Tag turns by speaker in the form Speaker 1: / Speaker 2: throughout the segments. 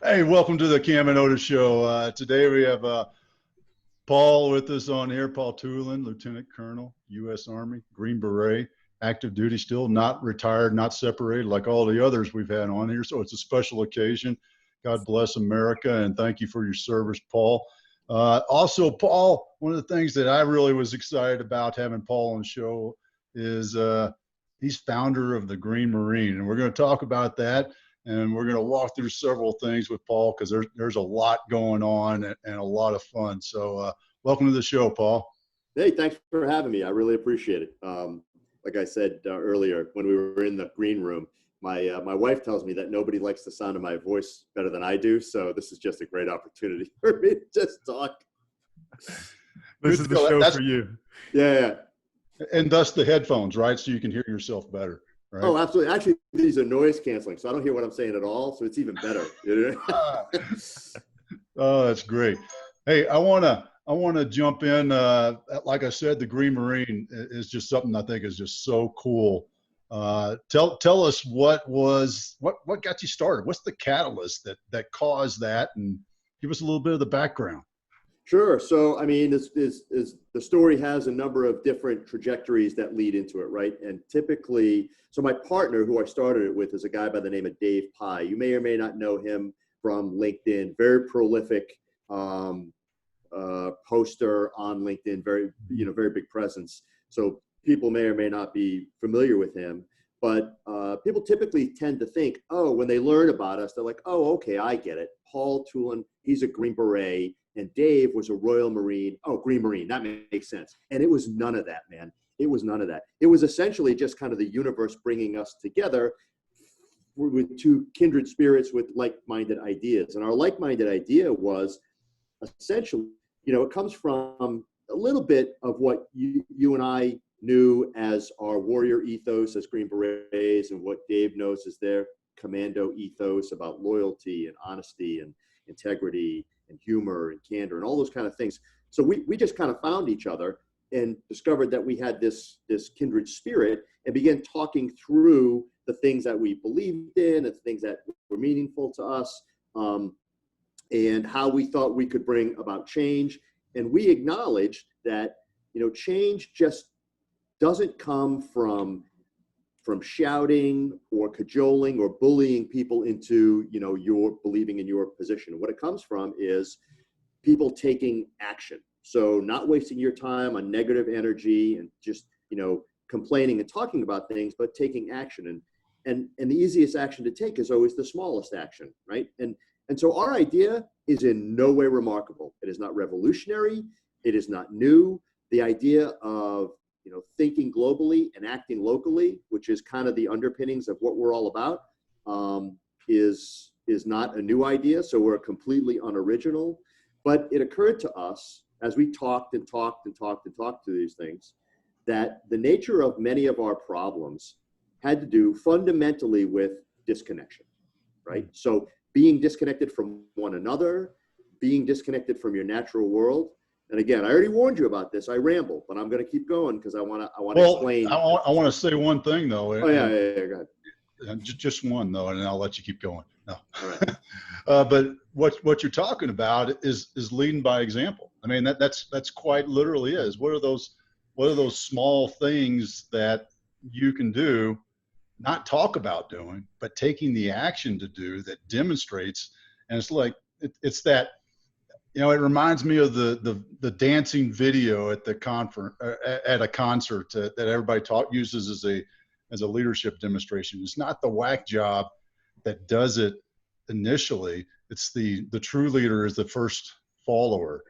Speaker 1: Hey, welcome to the Cam and Otis Show. Today we have Paul with us on here, Paul Toolan, Lieutenant Colonel, U.S. Army, Green Beret, active duty still, not retired, not separated like all the others we've had on here. So it's a special occasion. God bless America, and thank you for your service, Paul. Also, Paul, one of the things that I really was excited about having Paul on the show is he's founder of the Green Marine, and we're going to talk about that. And we're going to walk through several things with Paul because there's a lot going on and a lot of fun. So welcome to the show, Paul.
Speaker 2: Hey, thanks for having me. I really appreciate it. Like I said earlier, when we were in the green room, my wife tells me that nobody likes the sound of my voice better than I do. So this is just a great opportunity for me to just talk.
Speaker 3: This is the show for you.
Speaker 2: Yeah.
Speaker 1: And thus the headphones, right? So you can hear yourself better. Right?
Speaker 2: Oh, absolutely. Actually, these are noise canceling, so I don't hear what I'm saying at all. So it's even better.
Speaker 1: Oh, that's great. Hey, I wanna jump in. Like I said, the Green Marine is just something I think is just so cool. Tell us what got you started. What's the catalyst that caused that, and give us a little bit of the background.
Speaker 2: Sure. So, I mean, the story has a number of different trajectories that lead into it, right? And typically, so my partner, who I started it with, is a guy by the name of Dave Pye. You may or may not know him from LinkedIn. Very prolific poster on LinkedIn. Very big presence. So people may or may not be familiar with him. But people typically tend to think, oh, when they learn about us, they're like, oh, okay, I get it. Paul Toolan, he's a Green Beret. And Dave was a Royal Marine. Oh, Green Marine, that makes sense. And it was none of that, man. It was none of that. It was essentially just kind of the universe bringing us together with two kindred spirits with like-minded ideas. And our like-minded idea was essentially, it comes from a little bit of what you and I knew as our warrior ethos as Green Berets, and what Dave knows as their commando ethos about loyalty and honesty and integrity and humor and candor and all those kind of things. So we just kind of found each other and discovered that we had this kindred spirit, and began talking through the things that we believed in and things that were meaningful to us, and how we thought we could bring about change. And we acknowledged that, change just doesn't come from shouting or cajoling or bullying people into, your believing in your position. What it comes from is people taking action. So not wasting your time on negative energy and just, complaining and talking about things, but taking action. And the easiest action to take is always the smallest action, right? And so our idea is in no way remarkable. It is not revolutionary. It is not new. The idea of thinking globally and acting locally, which is kind of the underpinnings of what we're all about, is not a new idea. So we're completely unoriginal. But it occurred to us as we talked to these things, that the nature of many of our problems had to do fundamentally with disconnection, right? So being disconnected from one another, being disconnected from your natural world. And again, I already warned you about this. I ramble, but I'm going to keep going because I want to explain.
Speaker 1: I want to say one thing though.
Speaker 2: Oh yeah, go
Speaker 1: ahead. Just one though, and then I'll let you keep going. No.
Speaker 2: All right.
Speaker 1: But what you're talking about is leading by example. I mean, that's quite literally is. What are those small things that you can do, not talk about doing, but taking the action to do that demonstrates? And it's like it's that. It reminds me of the dancing video at the conference, at a concert that everybody uses as a leadership demonstration. It's not the whack job that does it initially. It's the true leader is the first follower,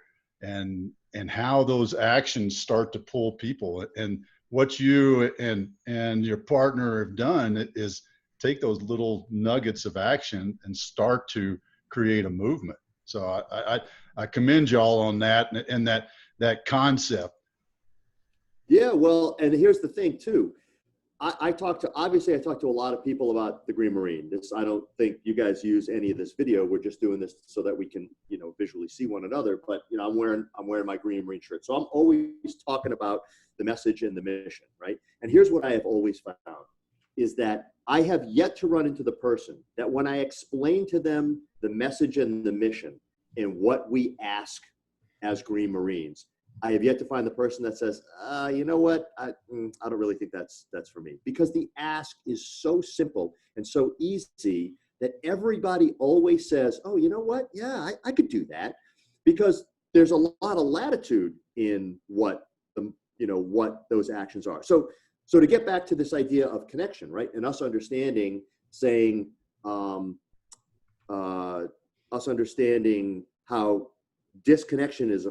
Speaker 1: and how those actions start to pull people. And what you and your partner have done is take those little nuggets of action and start to create a movement. So I commend y'all on that and that concept.
Speaker 2: Yeah, well, and here's the thing too. I talked to a lot of people about the Green Marine. I don't think you guys use any of this video. We're just doing this so that we can, visually see one another. But I'm wearing my Green Marine shirt, so I'm always talking about the message and the mission, right? And here's what I have always found is that I have yet to run into the person that when I explain to them the message and the mission and what we ask as Green Marines, I have yet to find the person that says, you know what, I don't really think that's for me. Because the ask is so simple and so easy that everybody always says, oh, you know what, yeah, I could do that. Because there's a lot of latitude in what those actions are. So to get back to this idea of connection, right, and us understanding, saying, us understanding how disconnection is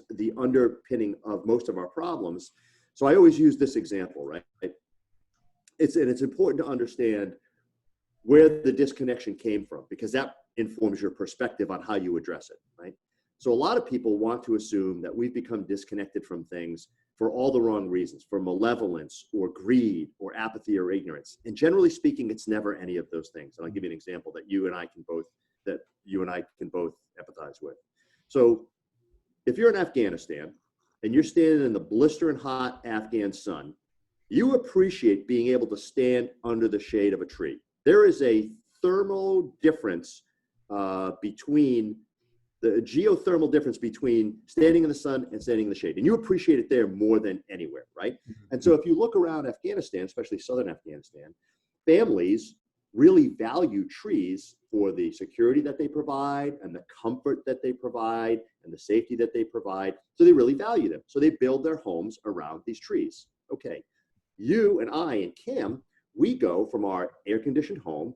Speaker 2: the underpinning of most of our problems. So I always use this example, right? It's important to understand where the disconnection came from, because that informs your perspective on how you address it, right? So a lot of people want to assume that we've become disconnected from things for all the wrong reasons, for malevolence or greed or apathy or ignorance. And generally speaking, it's never any of those things. And I'll give you an example that you and I can both empathize with. So if you're in Afghanistan and you're standing in the blistering hot Afghan sun, you appreciate being able to stand under the shade of a tree. There is a thermal difference the geothermal difference between standing in the sun and standing in the shade. And you appreciate it there more than anywhere, right? And so if you look around Afghanistan, especially southern Afghanistan, families really value trees for the security that they provide and the comfort that they provide and the safety that they provide. So they really value them. So they build their homes around these trees. Okay, you and I and Cam, we go from our air-conditioned home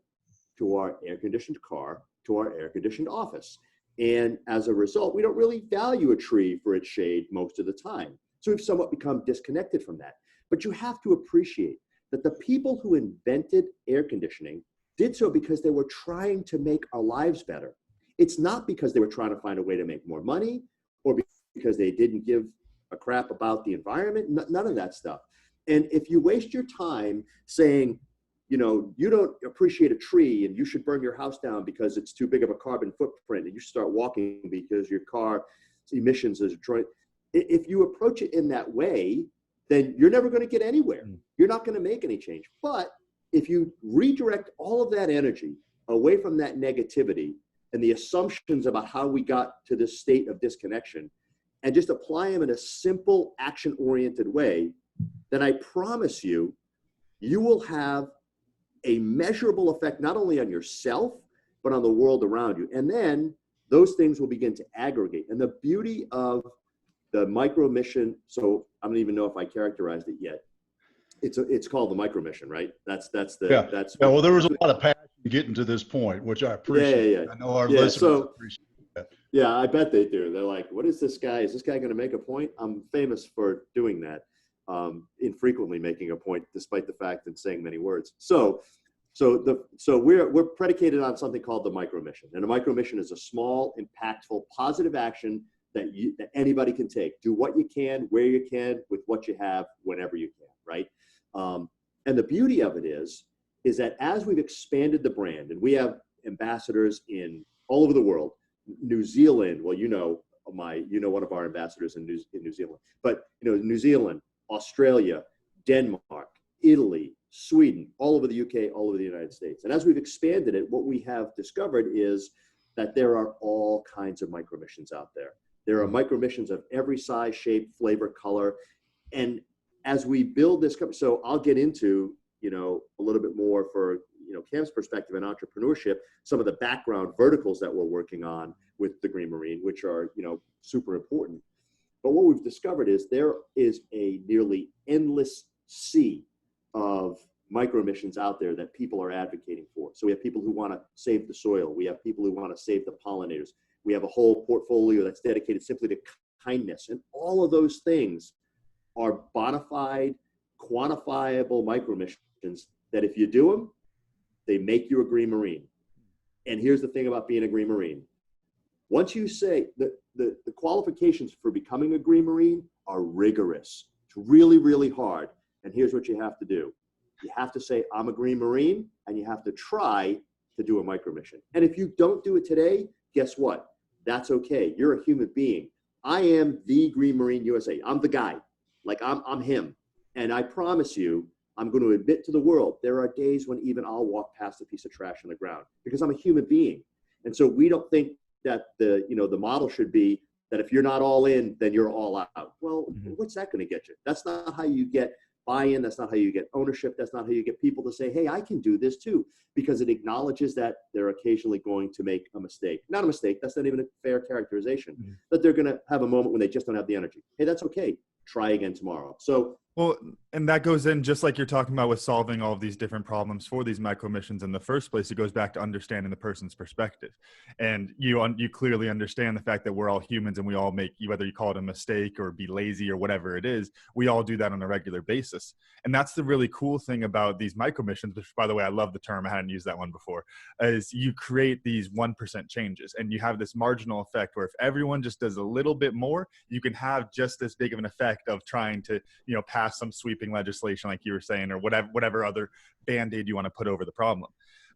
Speaker 2: to our air-conditioned car to our air-conditioned office. And as a result, we don't really value a tree for its shade most of the time. So we've somewhat become disconnected from that. But you have to appreciate that the people who invented air conditioning did so because they were trying to make our lives better. It's not because they were trying to find a way to make more money or because they didn't give a crap about the environment, none of that stuff. And if you waste your time saying, you know, you don't appreciate a tree and you should burn your house down because it's too big of a carbon footprint and you should start walking because your car emissions is destroyed. If you approach it in that way, then you're never going to get anywhere. You're not going to make any change. But if you redirect all of that energy away from that negativity and the assumptions about how we got to this state of disconnection and just apply them in a simple action-oriented way, then I promise you, you will have a measurable effect not only on yourself, but on the world around you. And then those things will begin to aggregate. And the beauty of the micro mission, so I don't even know if I characterized it yet. It's called the micro mission, right? That's
Speaker 1: well, there was a lot of passion getting to this point, which I appreciate.
Speaker 2: Yeah.
Speaker 1: I know our listeners appreciate that.
Speaker 2: Yeah, I bet they do. They're like, what is this guy? Is this guy going to make a point? I'm famous for doing that. Infrequently making a point, despite the fact and saying many words. So we're predicated on something called the micro mission, and a micro mission is a small, impactful, positive action that anybody can take. Do what you can, where you can, with what you have, whenever you can, right? And the beauty of it is that as we've expanded the brand, and we have ambassadors in all over the world, New Zealand. Well, one of our ambassadors in New Zealand, but New Zealand, Australia, Denmark, Italy, Sweden, all over the UK, all over the United States. And as we've expanded it, what we have discovered is that there are all kinds of micro missions out there. There are micro missions of every size, shape, flavor, color. And as we build this company, so I'll get into, a little bit more for, Cam's perspective in entrepreneurship, some of the background verticals that we're working on with the Green Marine, which are, super important. But what we've discovered is there is a nearly endless sea of micro missions out there that people are advocating for. So we have people who want to save the soil. We have people who want to save the pollinators. We have a whole portfolio that's dedicated simply to kindness. And all of those things are bona fide, quantifiable micro missions that if you do them, they make you a Green Marine. And here's the thing about being a Green Marine. Once you say that the qualifications for becoming a Green Marine are rigorous. It's really, really hard. And here's what you have to do. You have to say, I'm a Green Marine, and you have to try to do a micro mission. And if you don't do it today, guess what? That's okay. You're a human being. I am the Green Marine USA. I'm the guy. Like I'm him. And I promise you, I'm going to admit to the world, there are days when even I'll walk past a piece of trash on the ground because I'm a human being. And so we don't think that the model should be that if you're not all in, then you're all out. Well, what's that going to get you? That's not how you get buy-in. That's not how you get ownership. That's not how you get people to say, hey, I can do this too, because it acknowledges that they're occasionally going to make a mistake. Not a mistake. That's not even a fair characterization. That they're going to have a moment when they just don't have the energy. Hey, that's okay. Try again tomorrow. So,
Speaker 3: well, and that goes in just like you're talking about with solving all of these different problems for these micro missions in the first place. It goes back to understanding the person's perspective, and you clearly understand the fact that we're all humans and we all make, whether you call it a mistake or be lazy or whatever it is, we all do that on a regular basis. And that's the really cool thing about these micro missions, which, by the way, I love the term. I hadn't used that one before. Is you create these 1% changes, and you have this marginal effect where if everyone just does a little bit more, you can have just as big of an effect of trying to, pass some sweeping legislation like you were saying, or whatever other band-aid you want to put over the problem.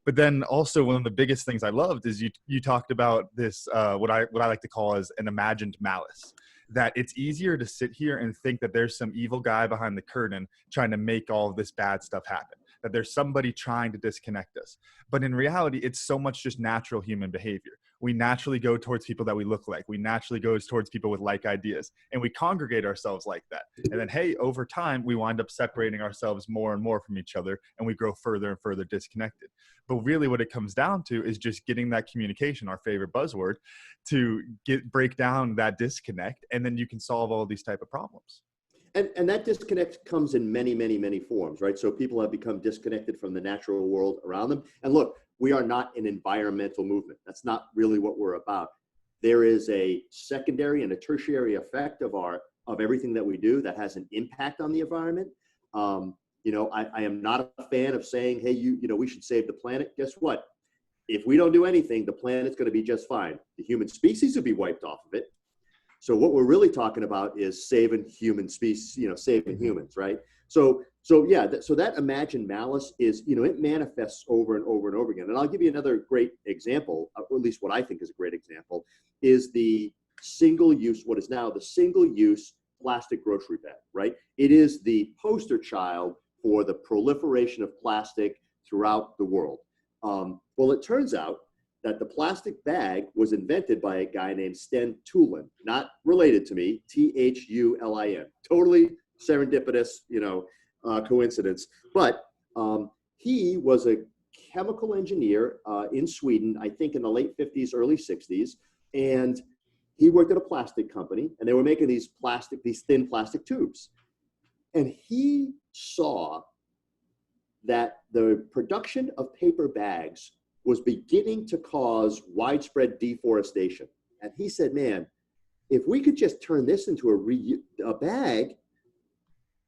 Speaker 3: But then also one of the biggest things I loved is you talked about this, what I like to call as an imagined malice, that it's easier to sit here and think that there's some evil guy behind the curtain trying to make all of this bad stuff happen, that there's somebody trying to disconnect us. But in reality, it's so much just natural human behavior. We naturally go towards people that we look like. We naturally go towards people with like ideas, and we congregate ourselves like that. And then, hey, over time, we wind up separating ourselves more and more from each other, and we grow further and further disconnected. But really what it comes down to is just getting that communication, our favorite buzzword, to break down that disconnect, and then you can solve all these type of problems.
Speaker 2: And that disconnect comes in many, many, many forms, right? So people have become disconnected from the natural world around them. And look, we are not an environmental movement. That's not really what we're about. There is a secondary and a tertiary effect of everything that we do that has an impact on the environment. I am not a fan of saying, hey, we should save the planet. Guess what? If we don't do anything, the planet's going to be just fine. The human species will be wiped off of it. So what we're really talking about is saving human species, saving humans, right? So that imagined malice is, it manifests over and over and over again. And I'll give you another great example, or at least what I think is a great example, is the what is now the single-use plastic grocery bag, right? It is the poster child for the proliferation of plastic throughout the world. Well, it turns out that the plastic bag was invented by a guy named Toolan, not related to me, Thulin. Totally serendipitous, coincidence. But he was a chemical engineer in Sweden, I think in the late 50s, early 60s. And he worked at a plastic company, and they were making these thin plastic tubes. And he saw that the production of paper bags was beginning to cause widespread deforestation. And he said, man, if we could just turn this into a bag,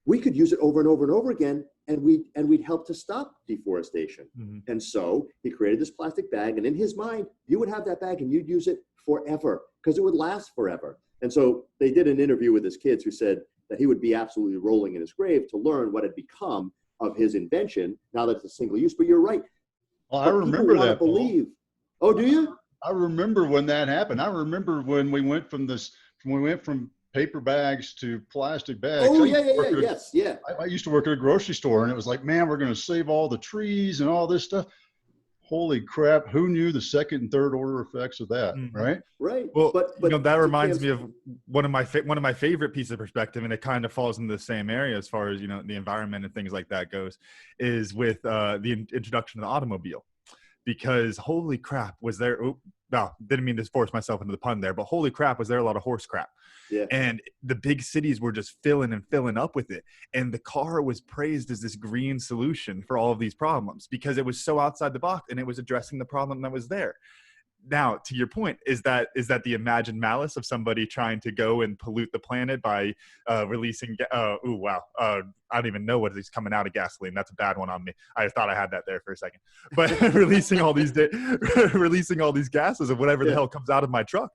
Speaker 2: we could use it over and over and over again, and we'd help to stop deforestation. Mm-hmm. And so he created this plastic bag, and in his mind, you would have that bag and you'd use it forever because it would last forever. And so they did an interview with his kids who said that he would be absolutely rolling in his grave to learn what had become of his invention now that it's a single use. But you're right.
Speaker 1: Well, I remember that.
Speaker 2: Oh, do you?
Speaker 1: I remember when that happened. I remember when we went from paper bags to plastic bags.
Speaker 2: Oh, yeah.
Speaker 1: I used to work at a grocery store, and it was like, man, we're going to save all the trees and all this stuff. Holy crap! Who knew the second and third order effects of that? Mm-hmm. Right.
Speaker 2: Right.
Speaker 3: Well, but that reminds me of one of my favorite pieces of perspective, and it kind of falls into the same area as far as the environment and things like that goes, is with the introduction of the automobile. Because holy crap, was there? Didn't mean to force myself into the pun there, but holy crap, was there a lot of horse crap? Yeah. And the big cities were just filling up with it. And the car was praised as this green solution for all of these problems because it was so outside the box and it was addressing the problem that was there. Now, to your point, is that the imagined malice of somebody trying to go and pollute the planet by releasing? I don't even know what is coming out of gasoline. That's a bad one on me. I thought I had that there for a second. But releasing all these gases of whatever the hell comes out of my truck,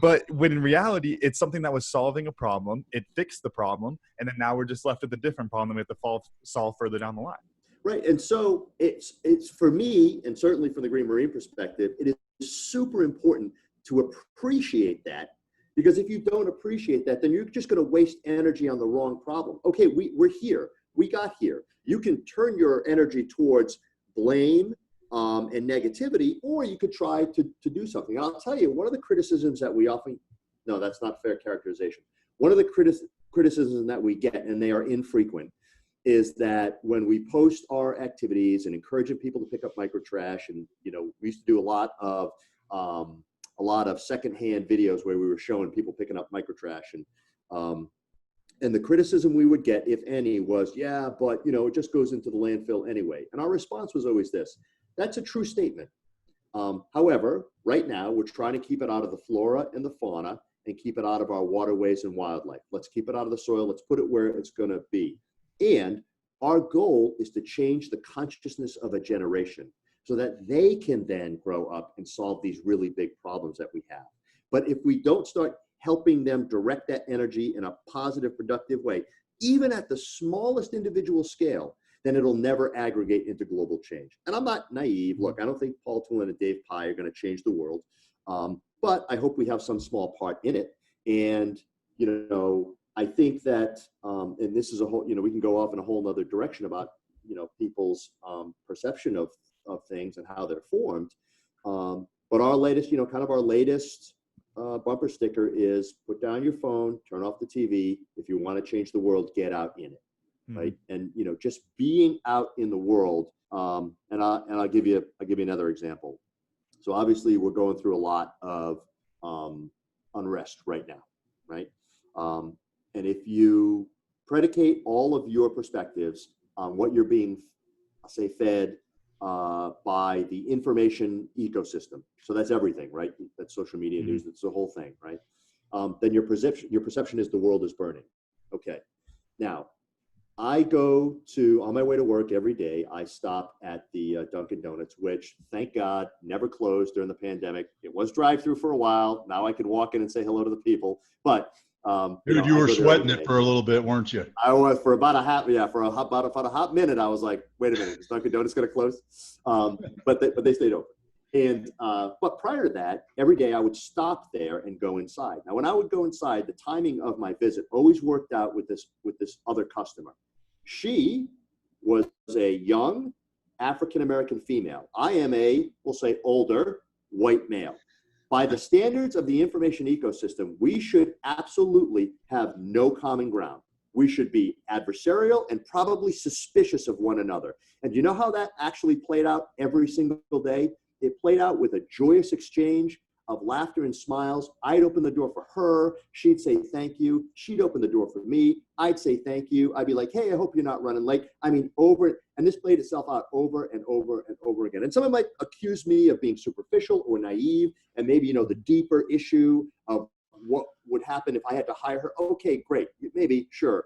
Speaker 3: but when in reality, it's something that was solving a problem. It fixed the problem, and then now we're just left with a different problem we have to solve further down the line.
Speaker 2: Right. And so it's for me, and certainly from the Green Marine perspective, it is super important to appreciate that, because if you don't appreciate that, then you're just going to waste energy on the wrong problem. Okay, we're here. we got here. You can turn your energy towards blame and negativity, or you could try to do something. And I'll tell you, one of the criticisms that we often, no, that's not fair characterization. One of the criticisms that we get, and they are infrequent, is that when we post our activities and encouraging people to pick up microtrash, and we used to do a lot of secondhand videos where we were showing people picking up microtrash, and the criticism we would get, if any, was, yeah, but it just goes into the landfill anyway. And our response was always this: that's a true statement. However, right now we're trying to keep it out of the flora and the fauna, and keep it out of our waterways and wildlife. Let's keep it out of the soil. Let's put it where it's going to be. And our goal is to change the consciousness of a generation so that they can then grow up and solve these really big problems that we have. But if we don't start helping them direct that energy in a positive, productive way, even at the smallest individual scale, then it'll never aggregate into global change. And I'm not naive. Look, I don't think Paul Toolan and Dave Pye are going to change the world. But I hope we have some small part in it. And, I think that, and this is a whole, we can go off in a whole nother direction about, people's perception of things and how they're formed. But our latest, our latest bumper sticker is put down your phone, turn off the TV. If you want to change the world, get out in it. Right. And, just being out in the world. And I'll give you another example. So obviously we're going through a lot of unrest right now, right? And if you predicate all of your perspectives on what you're being, say, fed by the information ecosystem, so that's everything, right? That's social media news, that's the whole thing, right? Then your perception is the world is burning. Okay, now I go on my way to work every day, I stop at the Dunkin' Donuts, which, thank God, never closed during the pandemic. It was drive-through for a while. Now I can walk in and say hello to the people. But
Speaker 1: dude, you were sweating it for a little bit, weren't you?
Speaker 2: I was for about a hot minute. I was like, wait a minute, is Dunkin' Donuts going to close? But they stayed open. And but prior to that, every day I would stop there and go inside. Now, when I would go inside, the timing of my visit always worked out with this other customer. She was a young African-American female. I am we'll say, older white male. By the standards of the information ecosystem, we should absolutely have no common ground. We should be adversarial and probably suspicious of one another. And you know how that actually played out every single day? It played out with a joyous exchange of laughter and smiles. I'd open the door for her. She'd say thank you. She'd open the door for me. I'd say thank you. I'd be like, hey, I hope you're not running late. I mean, and this played itself out over and over and over again. And someone might accuse me of being superficial or naive, and maybe, the deeper issue of what would happen if I had to hire her. Okay, great. Maybe, sure.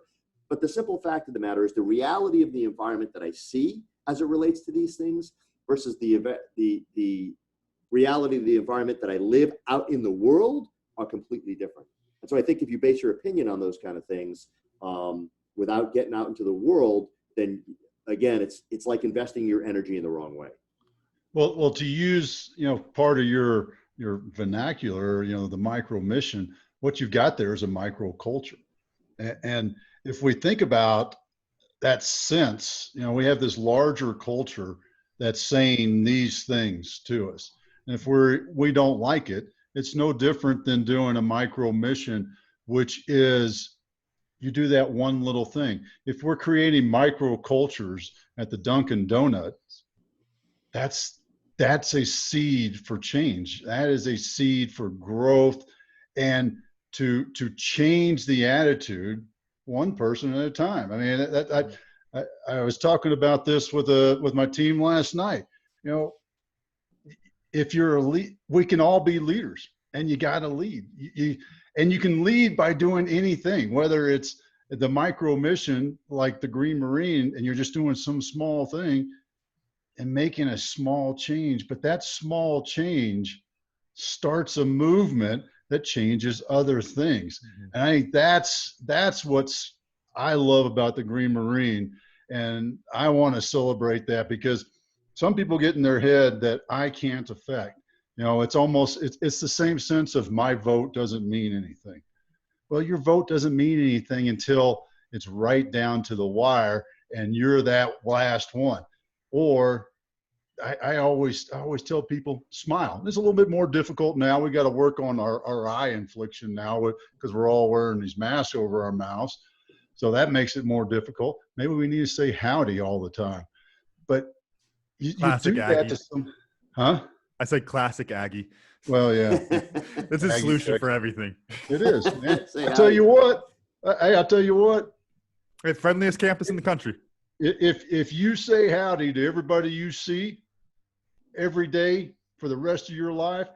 Speaker 2: But the simple fact of the matter is the reality of the environment that I see as it relates to these things versus the reality of the environment that I live out in the world are completely different. And so I think if you base your opinion on those kind of things without getting out into the world, then again, it's like investing your energy in the wrong way.
Speaker 1: Well, to use, part of your vernacular, the micro mission, what you've got there is a micro culture. And if we think about that sense, we have this larger culture that's saying these things to us. And if we don't like it, it's no different than doing a micro mission, which is you do that one little thing. If we're creating micro cultures at the Dunkin' Donuts, that's a seed for change. That is a seed for growth and to change the attitude one person at a time. I mean, I was talking about this with my team last night. If you're a lead, we can all be leaders, and you got to lead. And you can lead by doing anything, whether it's the micro mission like the Green Marine, and you're just doing some small thing and making a small change. But that small change starts a movement that changes other things. Mm-hmm. And I think that's what's I love about the Green Marine. And I want to celebrate that, because some people get in their head that I can't affect. It's the same sense of my vote doesn't mean anything. Well, your vote doesn't mean anything until it's right down to the wire and you're that last one. Or I always tell people, smile. It's a little bit more difficult now. We got to work on our eye infliction now because we're all wearing these masks over our mouths. So that makes it more difficult. Maybe we need to say howdy all the time. But you
Speaker 3: Classic
Speaker 1: do that
Speaker 3: Aggie.
Speaker 1: to some, huh?
Speaker 3: I said classic Aggie.
Speaker 1: Well, yeah.
Speaker 3: That's a
Speaker 1: Aggie
Speaker 3: solution
Speaker 1: check.
Speaker 3: for everything.
Speaker 1: It is, man.
Speaker 2: Say
Speaker 1: I tell
Speaker 2: howdy.
Speaker 1: you what. Hey, I'll tell you what.
Speaker 3: Hey, friendliest campus in the country.
Speaker 1: If you say howdy to everybody you see every day for the rest of your life,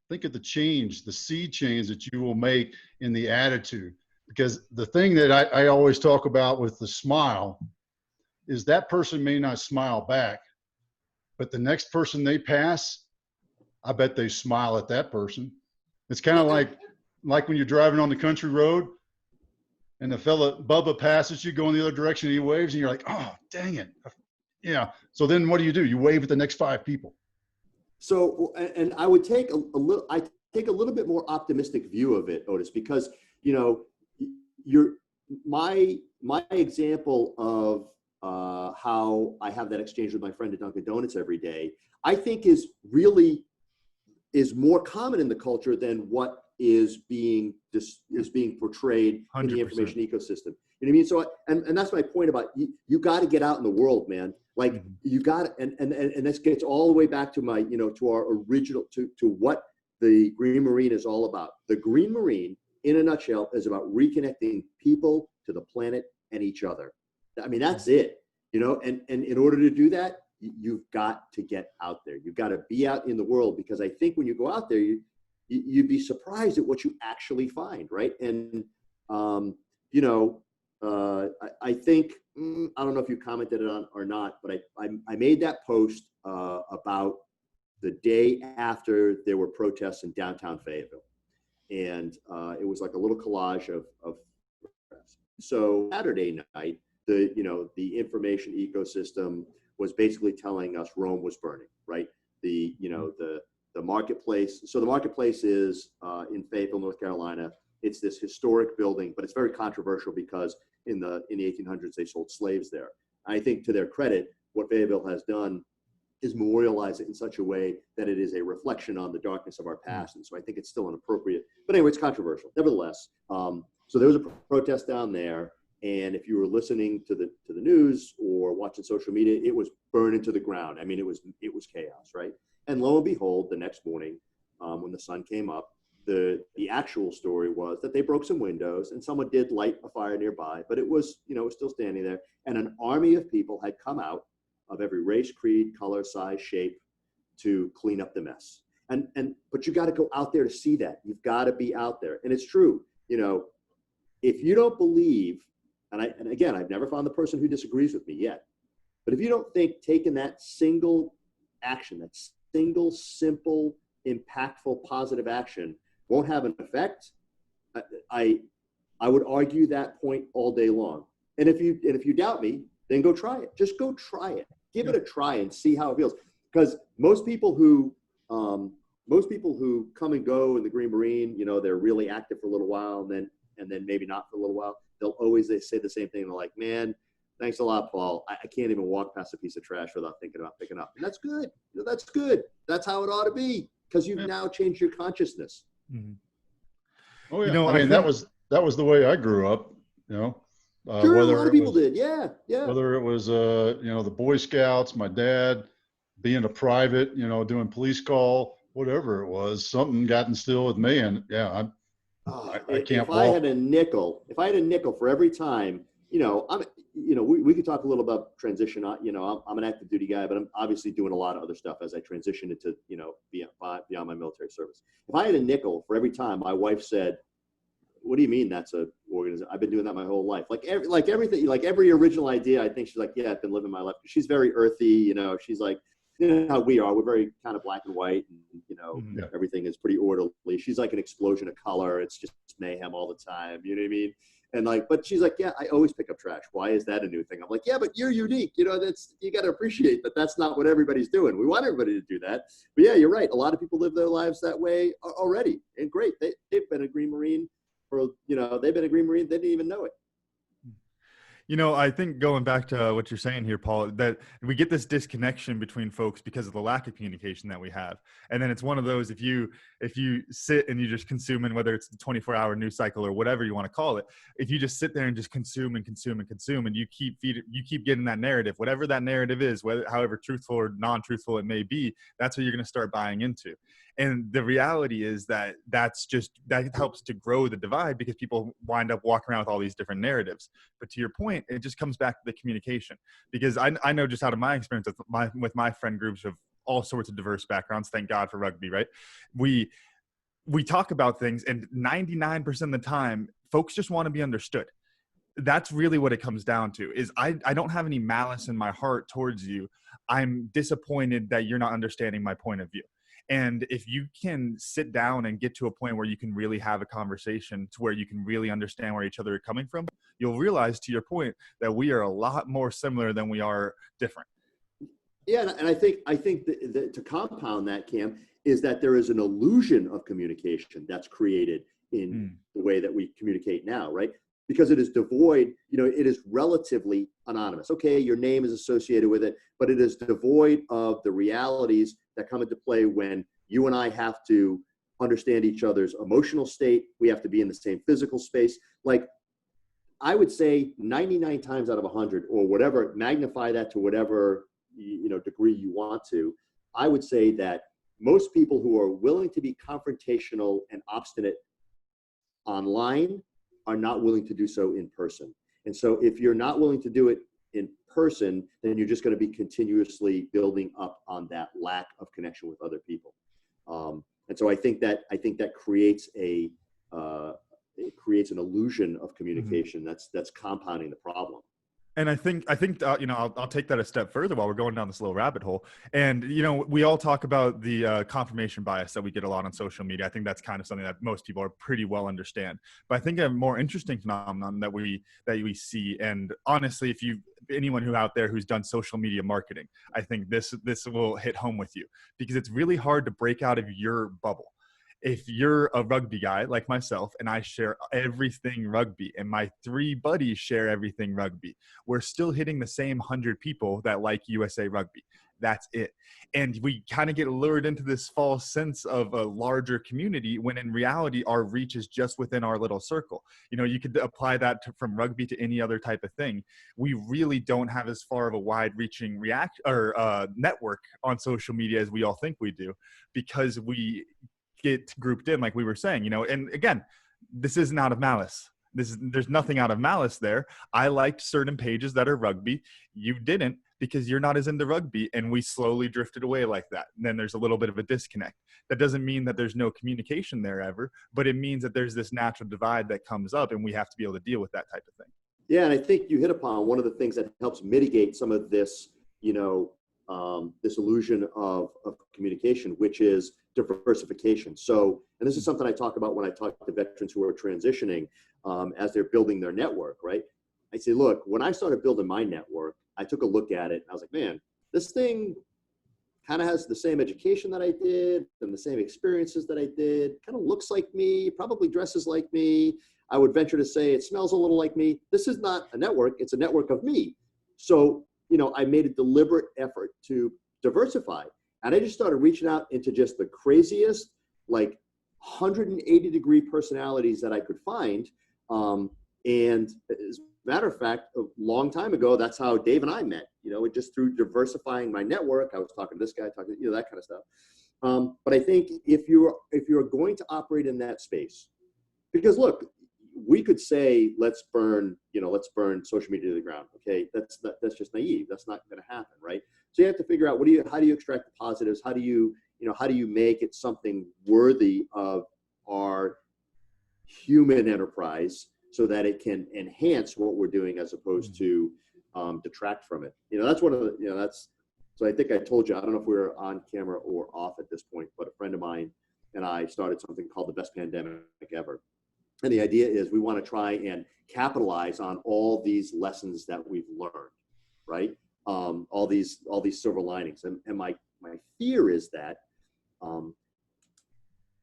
Speaker 1: think of the change, the sea change that you will make in the attitude. Because the thing that I always talk about with the smile is that person may not smile back, but the next person they pass, I bet they smile at that person. It's kind of like when you're driving on the country road and the fella Bubba passes you going the other direction and he waves and you're like, oh, dang it. Yeah. So then what do? You wave at the next 5 people.
Speaker 2: So, and I would take a little bit more optimistic view of it, Otis, because, you know, my example of how I have that exchange with my friend at Dunkin' Donuts every day, I think is more common in the culture than what is being portrayed 100%. In the information ecosystem. You know what I mean? So, and that's my point about you got to get out in the world, man. Like you got to, and this gets all the way back to my, to our original, to what the Green Marine is all about. The Green Marine, in a nutshell, is about reconnecting people to the planet and each other. I mean, that's it, and in order to do that, you've got to get out there. You've got to be out in the world, because I think when you go out there, you'd be surprised at what you actually find, right? And, I think, I don't know if you commented on or not, but I made that post about the day after there were protests in downtown Fayetteville. And it was like a little collage of so Saturday night, the information ecosystem was basically telling us Rome was burning, right? The marketplace. So the marketplace is in Fayetteville, North Carolina. It's this historic building, but it's very controversial because in the 1800s they sold slaves there. I think, to their credit, what Fayetteville has done is memorialize it in such a way that it is a reflection on the darkness of our past. And so I think it's still inappropriate. But anyway, it's controversial. Nevertheless, so there was a protest down there. And if you were listening to the news or watching social media, it was burning to the ground. I mean, it was chaos, right? And lo and behold, the next morning, when the sun came up, the actual story was that they broke some windows and someone did light a fire nearby, but it was, it was still standing there. And an army of people had come out of every race, creed, color, size, shape to clean up the mess. But you got to go out there to see that. You've got to be out there. And it's true, if you don't believe, and again, I've never found the person who disagrees with me yet, but if you don't think taking that single action, that single, simple, impactful, positive action won't have an effect, I would argue that point all day long. And if you doubt me, then go try it. Just go try it. Give it a try and see how it feels. Because most people who come and go in the Green Marine, they're really active for a little while and then maybe not for a little while. They say the same thing. They're like, man, thanks a lot, Paul. I can't even walk past a piece of trash without thinking about picking up. And that's good. That's good. That's how it ought to be, because you've now changed your consciousness.
Speaker 3: Mm-hmm.
Speaker 1: Oh yeah. I mean, that was the way I grew up.
Speaker 2: Sure, a lot of people did. Yeah.
Speaker 1: Whether it was the Boy Scouts, my dad, being a private, doing police call, whatever it was, something got instilled with me, and I can't.
Speaker 2: If I had a nickel for every time, we could talk a little about transition. I'm an active duty guy, but I'm obviously doing a lot of other stuff as I transition into, beyond my military service. If I had a nickel for every time my wife said, "What do you mean that's a organization? I've been doing that my whole life." Like everything, like every original idea, I think she's like, "Yeah, I've been living my life." She's very earthy, she's like, how we are. We're very kind of black and white, and everything is pretty orderly. She's like an explosion of color. It's just mayhem all the time. You know what I mean? And but she's like, "Yeah, I always pick up trash. Why is that a new thing?" I'm like, "Yeah, but you're unique. You got to appreciate that. That's not what everybody's doing. We want everybody to do that." But yeah, you're right. A lot of people live their lives that way already, and great. They've been a Green Marine for, they've been a Green Marine. They didn't even know it.
Speaker 3: I think going back to what you're saying here, Paul, that we get this disconnection between folks because of the lack of communication that we have. And then it's one of those, if you sit and you just consume, and whether it's the 24-hour news cycle or whatever you want to call it, if you just sit there and just consume and consume and consume, and you keep getting that narrative, whatever that narrative is, whether however truthful or non-truthful it may be, that's what you're going to start buying into. And the reality is that that helps to grow the divide, because people wind up walking around with all these different narratives. But to your point, it just comes back to the communication, because I know just out of my experience with my friend groups of all sorts of diverse backgrounds, thank God for rugby, right? We talk about things, and 99% of the time, folks just want to be understood. That's really what it comes down to. Is I don't have any malice in my heart towards you. I'm disappointed that you're not understanding my point of view. And if you can sit down and get to a point where you can really have a conversation to where you can really understand where each other are coming from, you'll realize, to your point, that we are a lot more similar than we are different.
Speaker 2: Yeah, and I think that to compound that, Cam, is that there is an illusion of communication that's created in the way that we communicate now, right? Because it is devoid, it is relatively anonymous. Okay, your name is associated with it, but it is devoid of the realities that come into play when you and I have to understand each other's emotional state. We have to be in the same physical space. Like, I would say 99 times out of 100, or whatever, magnify that to whatever degree you want to, I would say that most people who are willing to be confrontational and obstinate online are not willing to do so in person. And so if you're not willing to do it in person, then you're just going to be continuously building up on that lack of connection with other people. And so I think that creates it creates an illusion of communication that's compounding the problem.
Speaker 3: And I think I'll take that a step further while we're going down this little rabbit hole. And we all talk about the confirmation bias that we get a lot on social media. I think that's kind of something that most people are pretty well understand. But I think a more interesting phenomenon that we see, and honestly, if anyone who out there who's done social media marketing, I think this will hit home with you, because it's really hard to break out of your bubble. If you're a rugby guy like myself and I share everything rugby, and my 3 buddies share everything rugby, we're still hitting the same 100 people that like USA Rugby. That's it. And we kind of get lured into this false sense of a larger community, when in reality, our reach is just within our little circle. You could apply that from rugby to any other type of thing. We really don't have as far of a wide-reaching network on social media as we all think we do, because we get grouped in, like we were saying, and again, this isn't out of malice. There's nothing out of malice there. I liked certain pages that are rugby. You didn't, because you're not as into rugby, and we slowly drifted away like that. And then there's a little bit of a disconnect. That doesn't mean that there's no communication there ever, but it means that there's this natural divide that comes up, and we have to be able to deal with that type of thing.
Speaker 2: Yeah, and I think you hit upon one of the things that helps mitigate some of this, this illusion of communication, which is diversification. So, and this is something I talk about when I talk to veterans who are transitioning as they're building their network, right? I say, look, when I started building my network, I took a look at it and I was like, man, this thing kind of has the same education that I did and the same experiences that I did, kind of looks like me, probably dresses like me. I would venture to say it smells a little like me. This is not a network, it's a network of me. So, I made a deliberate effort to diversify. And I just started reaching out into just the craziest, like 180-degree personalities that I could find. And as a matter of fact, a long time ago, that's how Dave and I met, just through diversifying my network. I was talking to this guy, talking to, that kind of stuff. But I think if you're going to operate in that space, because look, we could say, let's burn social media to the ground. Okay. That's just naive. That's not going to happen. Right. So you have to figure out how do you extract the positives? How do you make it something worthy of our human enterprise so that it can enhance what we're doing as opposed to detract from it. That's one of the, so I think I told you, I don't know if we were on camera or off at this point, but a friend of mine and I started something called the Best Pandemic Ever. And the idea is we want to try and capitalize on all these lessons that we've learned, right? All these silver linings. And my fear is that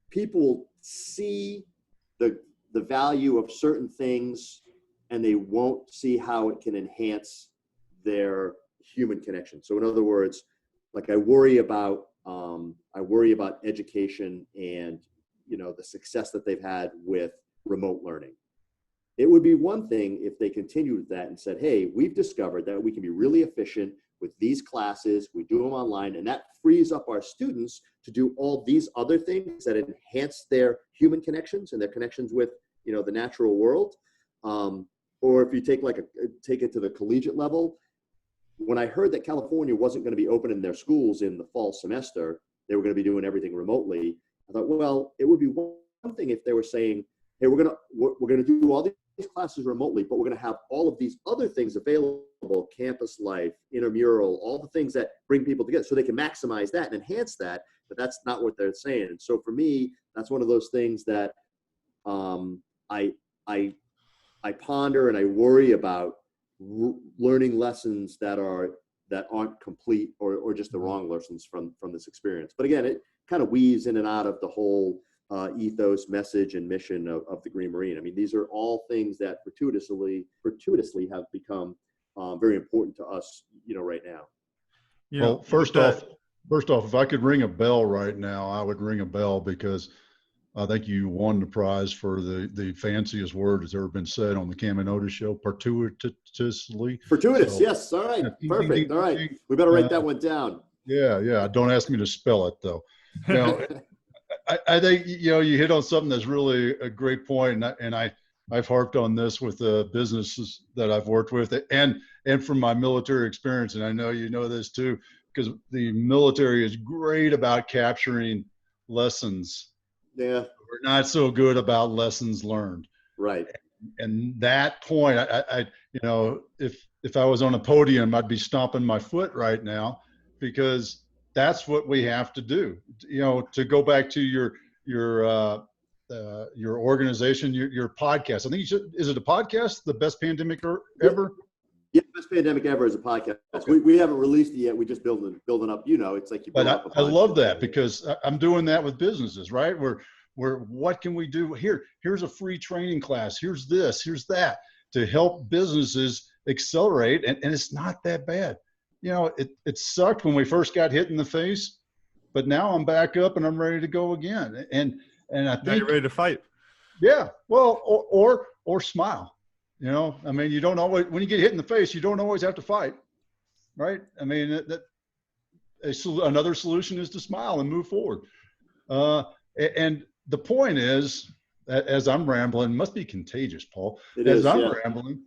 Speaker 2: people see the value of certain things and they won't see how it can enhance their human connection. So in other words, like I worry about education and, the success that they've had with remote learning. It would be one thing if they continued with that and said, hey, we've discovered that we can be really efficient with these classes, we do them online, and that frees up our students to do all these other things that enhance their human connections and their connections with, the natural world. Or if you take it to the collegiate level, when I heard that California wasn't going to be opening their schools in the fall semester, they were going to be doing everything remotely. I thought, well, it would be one thing if they were saying, hey, we're going to do all these classes remotely, but we're going to have all of these other things available, campus life, intramural, all the things that bring people together so they can maximize that and enhance that. But that's not what they're saying. And so for me, that's one of those things that I ponder and I worry about learning lessons that aren't complete or just the wrong lessons from this experience. But again, it kind of weaves in and out of the whole ethos, message, and mission of the Green Marine. I mean, these are all things that fortuitously have become very important to us, right now.
Speaker 1: Well, first off, if I could ring a bell right now, I would ring a bell because I think you won the prize for the fanciest word that's ever been said on the Cam and Otis show, fortuitously.
Speaker 2: Fortuitous,
Speaker 1: So,
Speaker 2: yes. All right,
Speaker 1: yeah,
Speaker 2: perfect. All right, we better write that one down.
Speaker 1: Yeah. Don't ask me to spell it though. I think you hit on something that's really a great point, and I've harped on this with the businesses that I've worked with, and from my military experience, and I know you know this too, because the military is great about capturing lessons.
Speaker 2: Yeah,
Speaker 1: we're not so good about lessons learned.
Speaker 2: Right.
Speaker 1: And that point, I if I was on a podium, I'd be stomping my foot right now, because that's what we have to do. To go back to your organization, your podcast. I think is it a podcast? The Best Pandemic Ever?
Speaker 2: Yeah, Best Pandemic Ever is a podcast. Okay. We haven't released it yet. We just building up. It's like you build up a podcast.
Speaker 1: I love that, because I'm doing that with businesses, right? Where what can we do here? Here's a free training class. Here's this. Here's that, to help businesses accelerate. And it's not that bad. It sucked when we first got hit in the face, but now I'm back up and I'm ready to go again. And I think
Speaker 3: now you're ready to fight.
Speaker 1: Yeah. Well, or smile. I mean, you don't always, when you get hit in the face, you don't always have to fight, right? I mean, another solution is to smile and move forward. And the point is, as I'm rambling, must be contagious, Paul. I'm rambling,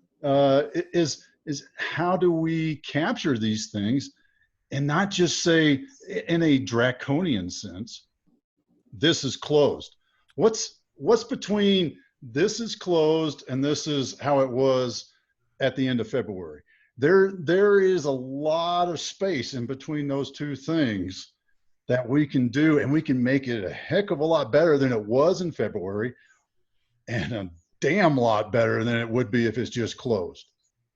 Speaker 1: is how do we capture these things and not just say in a draconian sense, this is closed. What's between this is closed and this is how it was at the end of February? There is a lot of space in between those two things that we can do, and we can make it a heck of a lot better than it was in February, and a damn lot better than it would be if it's just closed.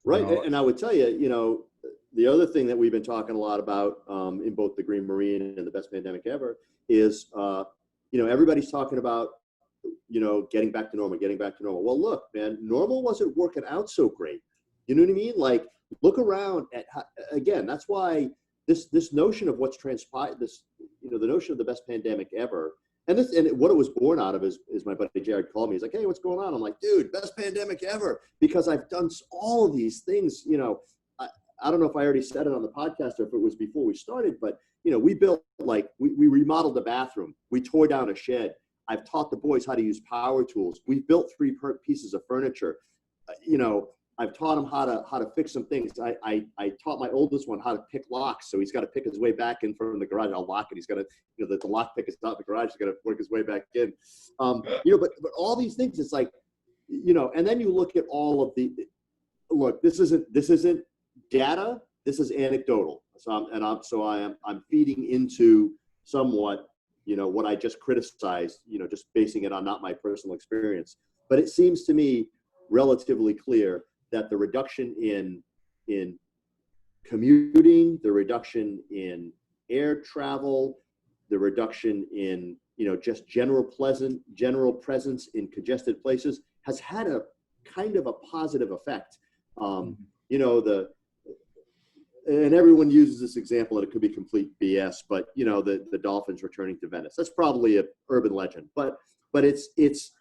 Speaker 2: Right. And I would tell you, the other thing that we've been talking a lot about in both the Green Marine and the Best Pandemic Ever is, everybody's talking about, getting back to normal. Well, look, man, normal wasn't working out so great. You know what I mean? Like, look around at again, that's why this notion of what's transpired, the notion of the best pandemic ever, and what it was born out of is my buddy Jared called me. He's like, hey, what's going on? I'm like, dude, best pandemic ever, because I've done all of these things. I don't know if I already said it on the podcast or if it was before we started, but we built, we remodeled the bathroom. We tore down a shed. I've taught the boys how to use power tools. We built 3 pieces of furniture. I've taught him how to fix some things. I taught my oldest one how to pick locks. So he's got to pick his way back in from the garage. I'll lock it. He's got to, the lock pick is not in the garage. He's got to work his way back in. But all these things, it's like, and then you look at all of look, this isn't data. This is anecdotal. I'm feeding into somewhat, what I just criticized, just basing it on not my personal experience. But it seems to me relatively clear that the reduction in commuting, the reduction in air travel, the reduction in just general presence in congested places has had a kind of a positive effect. You know, and everyone uses this example, and it could be complete BS, but you know, the dolphins returning to Venice. That's probably an urban legend, but it's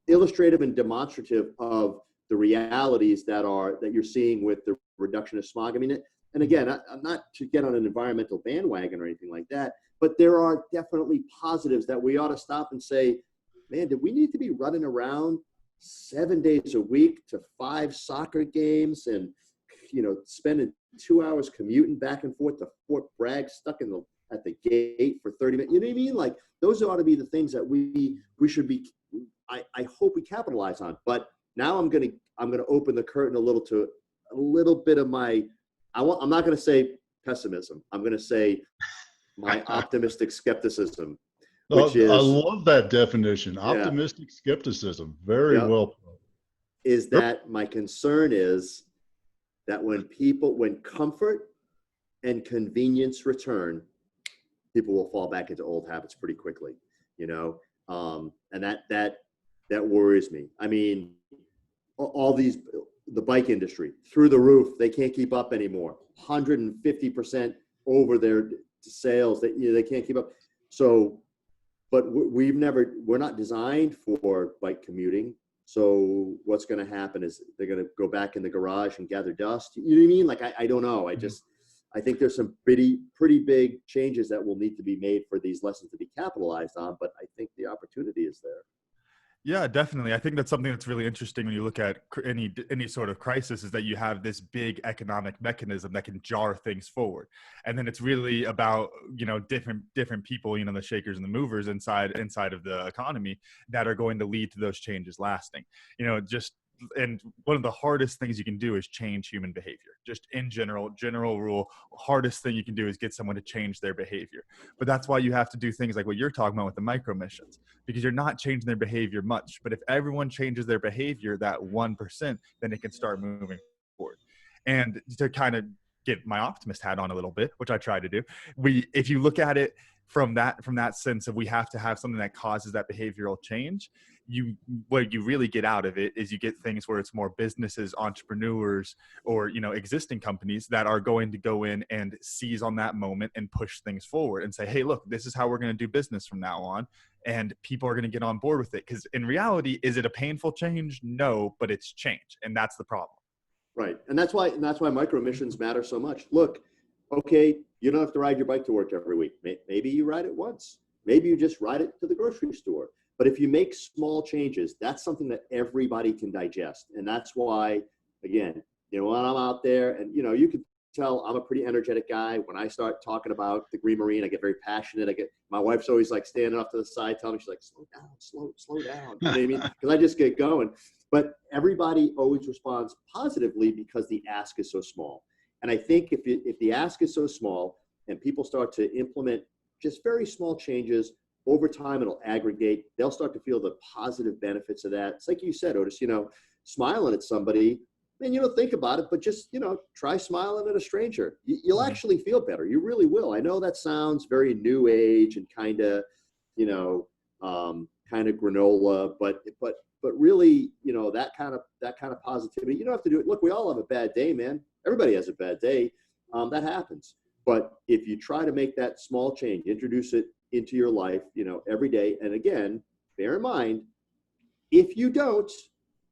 Speaker 2: illustrative and demonstrative of the realities that you're seeing with the reduction of smog. I mean, and again, I'm not to get on an environmental bandwagon or anything like that, but there are definitely positives that we ought to stop and say, man, do we need to be running around 7 days a week to 5 soccer games and, you know, spending 2 hours commuting back and forth to Fort Bragg, stuck at the gate for 30 minutes? You know what I mean? Like, those ought to be the things that we should be, I hope we capitalize on. But now I'm gonna open the curtain a little bit of my, I'm not gonna say pessimism. I'm gonna say my optimistic skepticism, which is, I
Speaker 1: love that definition. Optimistic skepticism. Very well put.
Speaker 2: Is that my concern is that when comfort and convenience return, people will fall back into old habits pretty quickly, you know? And that worries me. I mean, the bike industry through the roof, they can't keep up anymore. 150% over their sales, they can't keep up. So, but we're not designed for bike commuting. So what's going to happen is they're going to go back in the garage and gather dust. You know what I mean? Like, I don't know. I think there's some pretty big changes that will need to be made for these lessons to be capitalized on, but I think the opportunity is there.
Speaker 3: Yeah, definitely. I think that's something that's really interesting when you look at any sort of crisis, is that you have this big economic mechanism that can jar things forward. And then it's really about, you know, different people, you know, the shakers and the movers inside of the economy that are going to lead to those changes lasting. You know, and one of the hardest things you can do is change human behavior. Just in general rule, hardest thing you can do is get someone to change their behavior. But that's why you have to do things like what you're talking about with the micro missions, because you're not changing their behavior much. But if everyone changes their behavior that 1%, then it can start moving forward. And to kind of get my optimist hat on a little bit, which I try to do, if you look at it from that sense of, we have to have something that causes that behavioral change, what you really get out of it is you get things where it's more businesses, entrepreneurs, or, you know, existing companies that are going to go in and seize on that moment and push things forward and say, hey, look, this is how we're going to do business from now on. And people are going to get on board with it. Because in reality, is it a painful change? No, but it's change. And that's the problem.
Speaker 2: Right. And that's why micro missions matter so much. Look, okay, you don't have to ride your bike to work every week. Maybe you ride it once. Maybe you just ride it to the grocery store. But if you make small changes, that's something that everybody can digest. And that's why, again, you know, when I'm out there, and, you know, you can tell I'm a pretty energetic guy. When I start talking about the Green Marine, I get very passionate. My wife's always like standing off to the side, telling me, she's like, slow down. You know what I mean? Because I just get going. But everybody always responds positively because the ask is so small. And I think if the ask is so small and people start to implement just very small changes, over time, it'll aggregate. They'll start to feel the positive benefits of that. It's like you said, Otis, you know, smiling at somebody, man, you don't think about it, but just, you know, try smiling at a stranger. You'll actually feel better. You really will. I know that sounds very new age and kind of, you know, kind of granola, but really, you know, that kind of positivity, you don't have to do it. Look, we all have a bad day, man. Everybody has a bad day. That happens. But if you try to make that small change, introduce it into your life, you know, every day. And again, bear in mind, if you don't,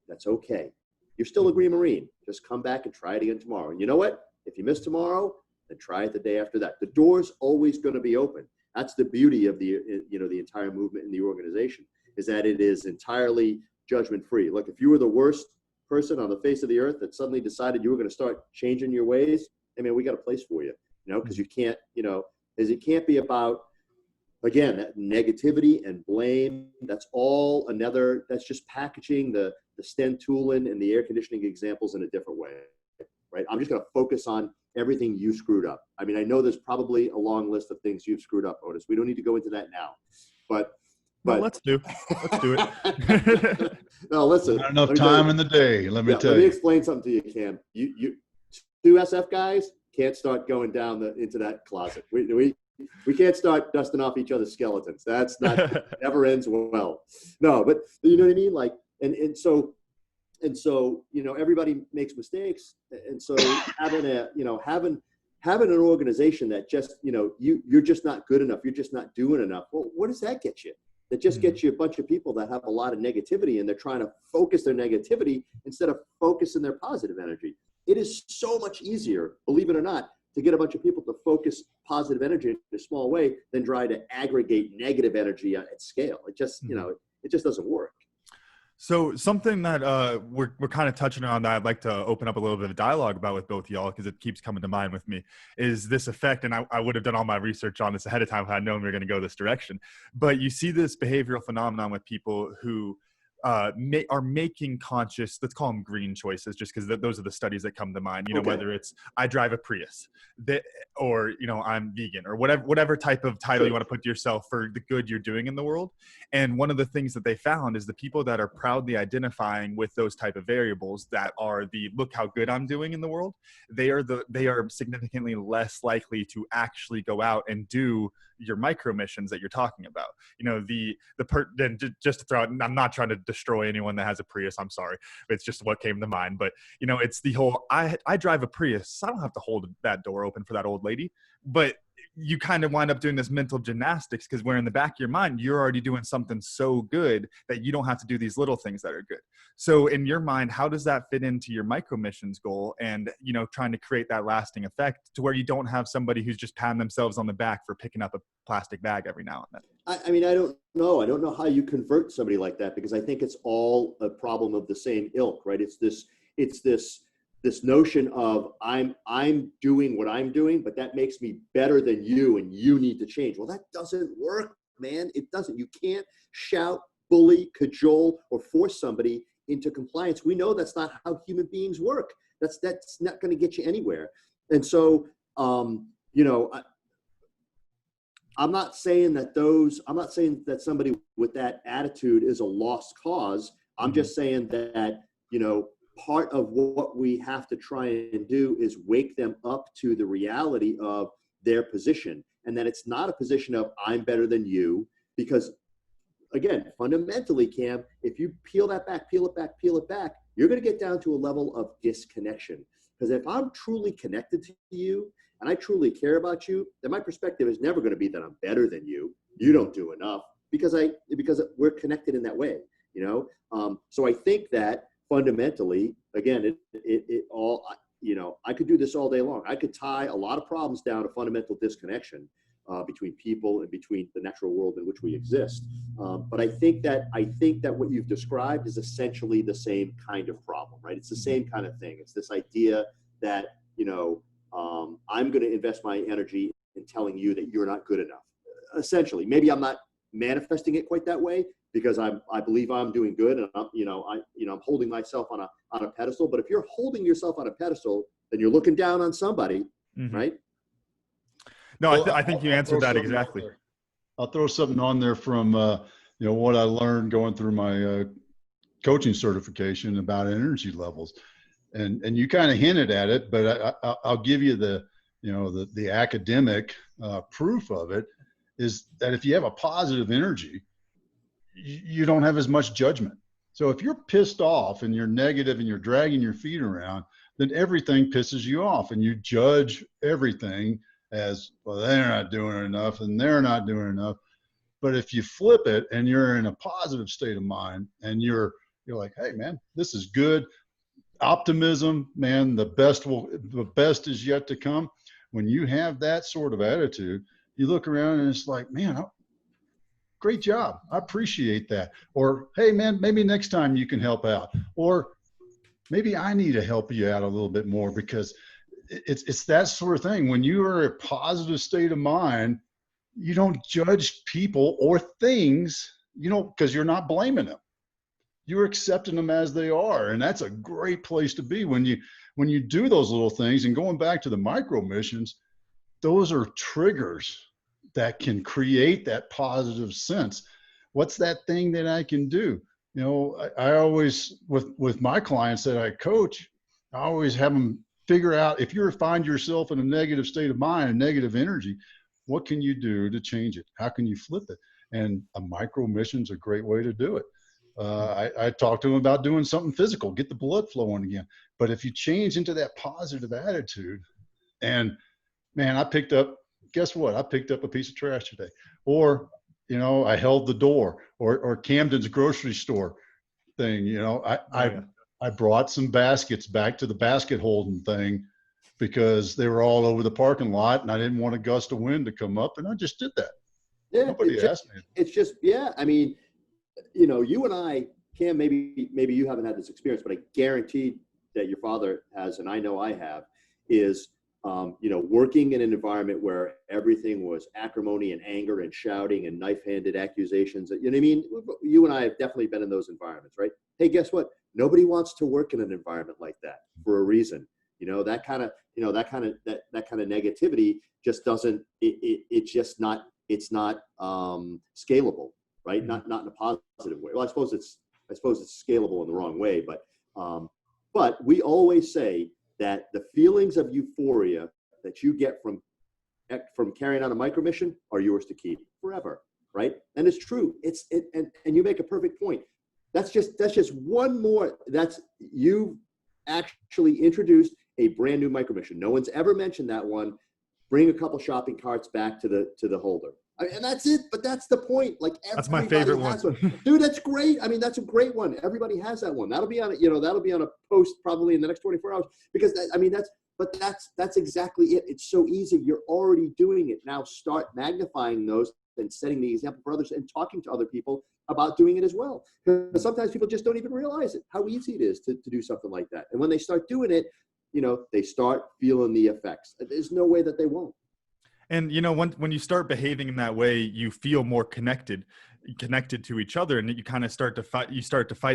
Speaker 2: that's okay. You're still a Green Marine. Just come back and try it again tomorrow. And you know what? If you miss tomorrow, then try it the day after that. The door's always going to be open. That's the beauty of the entire movement in the organization, is that it is entirely judgment-free. Look, if you were the worst person on the face of the earth that suddenly decided you were going to start changing your ways, I mean, we got a place for you, you know, because you can't, you know, because it can't be about, again, that negativity and blame. That's just packaging the Sten Toolan and the air conditioning examples in a different way, right? I'm just going to focus on everything you screwed up. I mean, I know there's probably a long list of things you've screwed up, Otis. We don't need to go into that now, but
Speaker 3: let's do it.
Speaker 2: No, listen.
Speaker 1: Not enough time in the day. Let me tell you.
Speaker 2: Let me explain something to you, Cam. You two SF guys can't start going down into that closet. We can't start dusting off each other's skeletons. That's not, never ends well. No, but you know what I mean? Like, and so And so, everybody makes mistakes. And so having an organization that just, you're just not good enough. You're just not doing enough. Well, what does that get you? That just gets you a bunch of people that have a lot of negativity, and they're trying to focus their negativity instead of focusing their positive energy. It is so much easier, believe it or not, to get a bunch of people to focus positive energy in a small way than try to aggregate negative energy at scale. It just, it just doesn't work.
Speaker 3: So something that we're kind of touching on that I'd like to open up a little bit of dialogue about with both y'all, because it keeps coming to mind with me, is this effect. And I would have done all my research on this ahead of time if I had known we were going to go this direction. But you see this behavioral phenomenon with people who are making conscious, let's call them green choices, just because those are the studies that come to mind, whether it's I drive a Prius or, I'm vegan, or whatever type of title you want to put to yourself for the good you're doing in the world. And one of the things that they found is the people that are proudly identifying with those type of variables that are look how good I'm doing in the world, they are significantly less likely to actually go out and do your micro missions that you're talking about. Just to throw out, I'm not trying to destroy anyone that has a Prius, I'm sorry, it's just what came to mind. But it's the whole I drive a Prius, so I don't have to hold that door open for that old lady. But you kind of wind up doing this mental gymnastics, because where in the back of your mind you're already doing something so good that you don't have to do these little things that are good. So in your mind, how does that fit into your micro missions goal, and trying to create that lasting effect to where you don't have somebody who's just patting themselves on the back for picking up a plastic bag every now and then?
Speaker 2: I mean, I don't know how you convert somebody like that, because I think it's all a problem of the same ilk, right? It's this notion of I'm doing what I'm doing, but that makes me better than you, and you need to change. Well, that doesn't work, man. It doesn't. You can't shout, bully, cajole, or force somebody into compliance. We know that's not how human beings work. That's not going to get you anywhere. And so, I'm not saying that somebody with that attitude is a lost cause. I'm just saying that, part of what we have to try and do is wake them up to the reality of their position, and that it's not a position of I'm better than you. Because again, fundamentally, Cam, if you peel it back, you're going to get down to a level of disconnection. Because if I'm truly connected to you and I truly care about you, then my perspective is never going to be that I'm better than you. You don't do enough, because we're connected in that way, So I think that fundamentally, again, it all, I could do this all day long. I could tie a lot of problems down to fundamental disconnection between people and between the natural world in which we exist. But I think that what you've described is essentially the same kind of problem, right? It's the same kind of thing. It's this idea that, I'm going to invest my energy in telling you that you're not good enough. Essentially, maybe I'm not manifesting it quite that way, because I believe I'm doing good, and I'm holding myself on a pedestal. But if you're holding yourself on a pedestal, then you're looking down on somebody, right?
Speaker 3: No, well, I think you answered that exactly.
Speaker 1: I'll throw something on there from what I learned going through my coaching certification about energy levels, and you kind of hinted at it, but I'll give you the academic proof of it, is that if you have a positive energy, you don't have as much judgment. So if you're pissed off and you're negative and you're dragging your feet around, then everything pisses you off, and you judge everything as, well, they're not doing enough and they're not doing enough. But if you flip it and you're in a positive state of mind and you're like, hey man, this is good. Optimism, man, the best is yet to come. When you have that sort of attitude, you look around and it's like, man, great job. I appreciate that. Or, hey man, maybe next time you can help out. Or maybe I need to help you out a little bit more, because it's that sort of thing. When you are in a positive state of mind, you don't judge people or things, because you're not blaming them. You're accepting them as they are. And that's a great place to be when you do those little things. And going back to the micro missions, those are triggers that can create that positive sense. What's that thing that I can do? I always, with my clients that I coach, I always have them figure out, if you find yourself in a negative state of mind, a negative energy, what can you do to change it? How can you flip it? And a micro mission is a great way to do it. I talk to them about doing something physical, get the blood flowing again. But if you change into that positive attitude, and man, guess what? I picked up a piece of trash today. Or, I held the door, or Camden's grocery store thing. I brought some baskets back to the basket holding thing because they were all over the parking lot and I didn't want a gust of wind to come up, and I just did that.
Speaker 2: Yeah,
Speaker 1: Nobody asked me.
Speaker 2: It's just, yeah. I mean, you and I, Cam, maybe you haven't had this experience, but I guarantee that your father has, and I know I have, is, working in an environment where everything was acrimony and anger and shouting and knife-handed accusations. You know what I mean? You and I have definitely been in those environments, right? Hey, guess what? Nobody wants to work in an environment like that for a reason. That kind of negativity just doesn't. It's just not. It's not scalable, right? Not in a positive way. Well, I suppose it's scalable in the wrong way, but we always say that the feelings of euphoria that you get from carrying out a micro mission are yours to keep forever, right? And it's true. And you make a perfect point. That's just one more. You've actually introduced a brand new micro mission. No one's ever mentioned that one. Bring a couple shopping carts back to the holder. And that's it. But that's the point. Like,
Speaker 3: that's my favorite one.
Speaker 2: Dude, that's great. I mean, that's a great one. Everybody has that one. That'll be on a post probably in the next 24 hours, because that's exactly it. It's so easy. You're already doing it. Now start magnifying those and setting the example for others and talking to other people about doing it as well. Because sometimes people just don't even realize it, how easy it is to do something like that. And when they start doing it, they start feeling the effects. There's no way that they won't.
Speaker 3: And when you start behaving in that way, you feel more connected to each other, and you kind of start to fight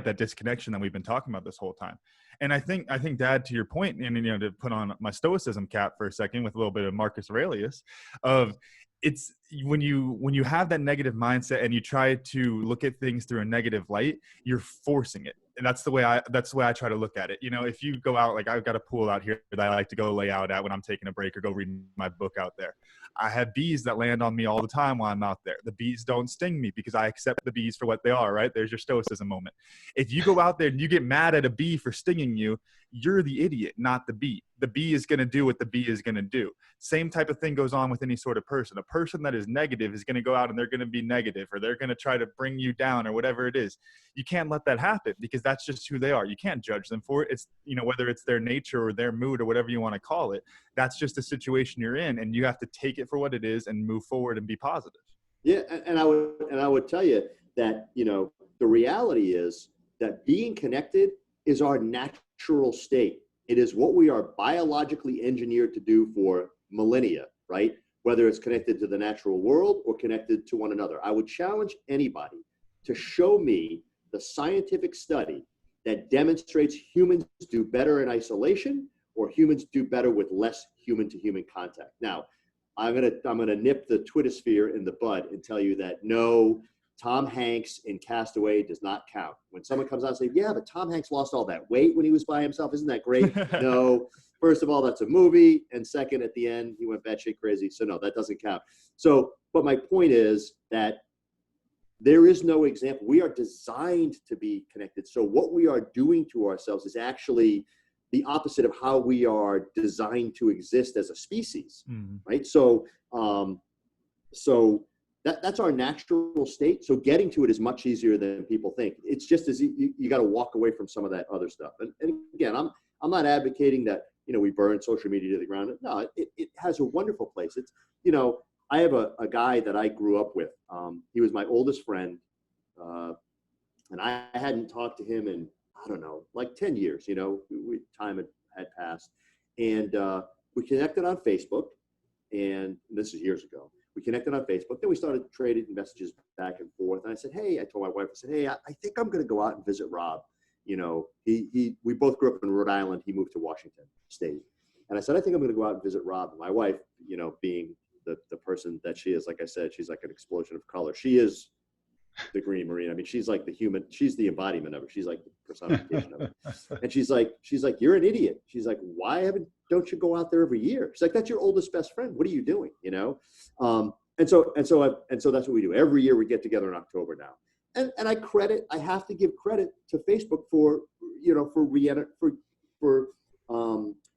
Speaker 3: that disconnection that we've been talking about this whole time. And I think, Dad, to your point, and to put on my stoicism cap for a second with a little bit of Marcus Aurelius, of it's when you have that negative mindset and you try to look at things through a negative light, you're forcing it. And that's the way I try to look at it. If you go out, like I've got a pool out here that I like to go lay out at when I'm taking a break or go read my book out there. I have bees that land on me all the time while I'm out there. The bees don't sting me because I accept the bees for what they are, right? There's your stoicism moment. If you go out there and you get mad at a bee for stinging you, you're the idiot, not the bee. The bee is going to do what the bee is going to do. Same type of thing goes on with any sort of person. A person that is negative is going to go out and they're going to be negative, or they're going to try to bring you down, or whatever it is. You can't let that happen, because that's just who they are. You can't judge them for it. It's, whether it's their nature or their mood or whatever you want to call it, that's just the situation you're in, and you have to take it for what it is and move forward and be positive.
Speaker 2: Yeah. And I would tell you that, the reality is that being connected is our natural state. It is what we are biologically engineered to do for millennia, right? Whether it's connected to the natural world or connected to one another. I would challenge anybody to show me the scientific study that demonstrates humans do better in isolation or humans do better with less human-to-human contact. Now, I'm gonna nip the Twittersphere in the bud and tell you that no, Tom Hanks in Castaway does not count. When someone comes out and says, yeah, but Tom Hanks lost all that weight when he was by himself, isn't that great? No, first of all, that's a movie. And second, at the end, he went batshit crazy. So no, that doesn't count. So, but my point is that there is no example. We are designed to be connected. So what we are doing to ourselves is actually the opposite of how we are designed to exist as a species, right? So, that's our natural state. So getting to it is much easier than people think. It's just as you got to walk away from some of that other stuff. And again, I'm not advocating that, we burn social media to the ground. No, it has a wonderful place. It's, I have a guy that I grew up with. He was my oldest friend. And I hadn't talked to him in, I don't know, like 10 years, time had passed. And we connected on Facebook. And this is years ago. We connected on Facebook. Then we started trading messages back and forth. And I said, hey, I told my wife, I said, hey, I think I'm going to go out and visit Rob. We both grew up in Rhode Island. He moved to Washington State. And I said, I think I'm going to go out and visit Rob. And my wife, being the person that she is, like I said, she's like an explosion of color. She is the Green Marine. I mean, she's like she's the embodiment of it. She's like the personification of it. And she's like, you're an idiot. She's like, don't you go out there every year? She's like, that's your oldest best friend. What are you doing? And so that's what we do. Every year we get together in October now. and I have to give credit to Facebook for,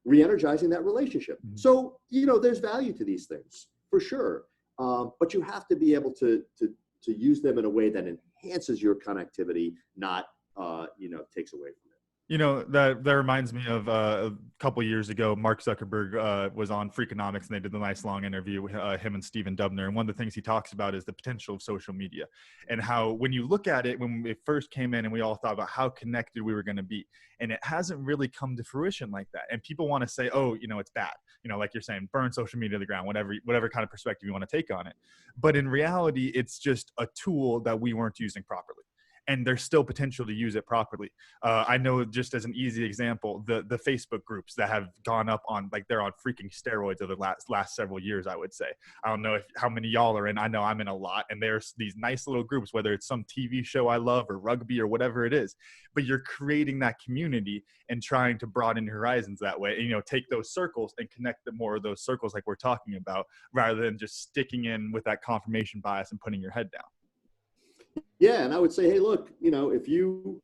Speaker 2: re-energizing that relationship.
Speaker 3: Mhm.
Speaker 2: So, there's value to these things for sure. But you have to be able to use them in a way that enhances your connectivity, not, takes away from it.
Speaker 3: That reminds me of a couple years ago, Mark Zuckerberg was on Freakonomics, and they did a nice long interview with him and Stephen Dubner. And one of the things he talks about is the potential of social media, and how when you look at it, when it first came in and we all thought about how connected we were going to be, and it hasn't really come to fruition like that. And people want to say, oh, it's bad. Like you're saying, burn social media to the ground, whatever kind of perspective you want to take on it. But in reality, it's just a tool that we weren't using properly. And there's still potential to use it properly. I know, just as an easy example, the Facebook groups that have gone up on, like, they're on freaking steroids over the last several years, I would say. I don't know how many y'all are in. I know I'm in a lot. And there's these nice little groups, whether it's some TV show I love or rugby or whatever it is. But you're creating that community and trying to broaden your horizons that way. And, take those circles and connect more of those circles like we're talking about, rather than just sticking in with that confirmation bias and putting your head down.
Speaker 2: Yeah, and I would say, hey, look, if you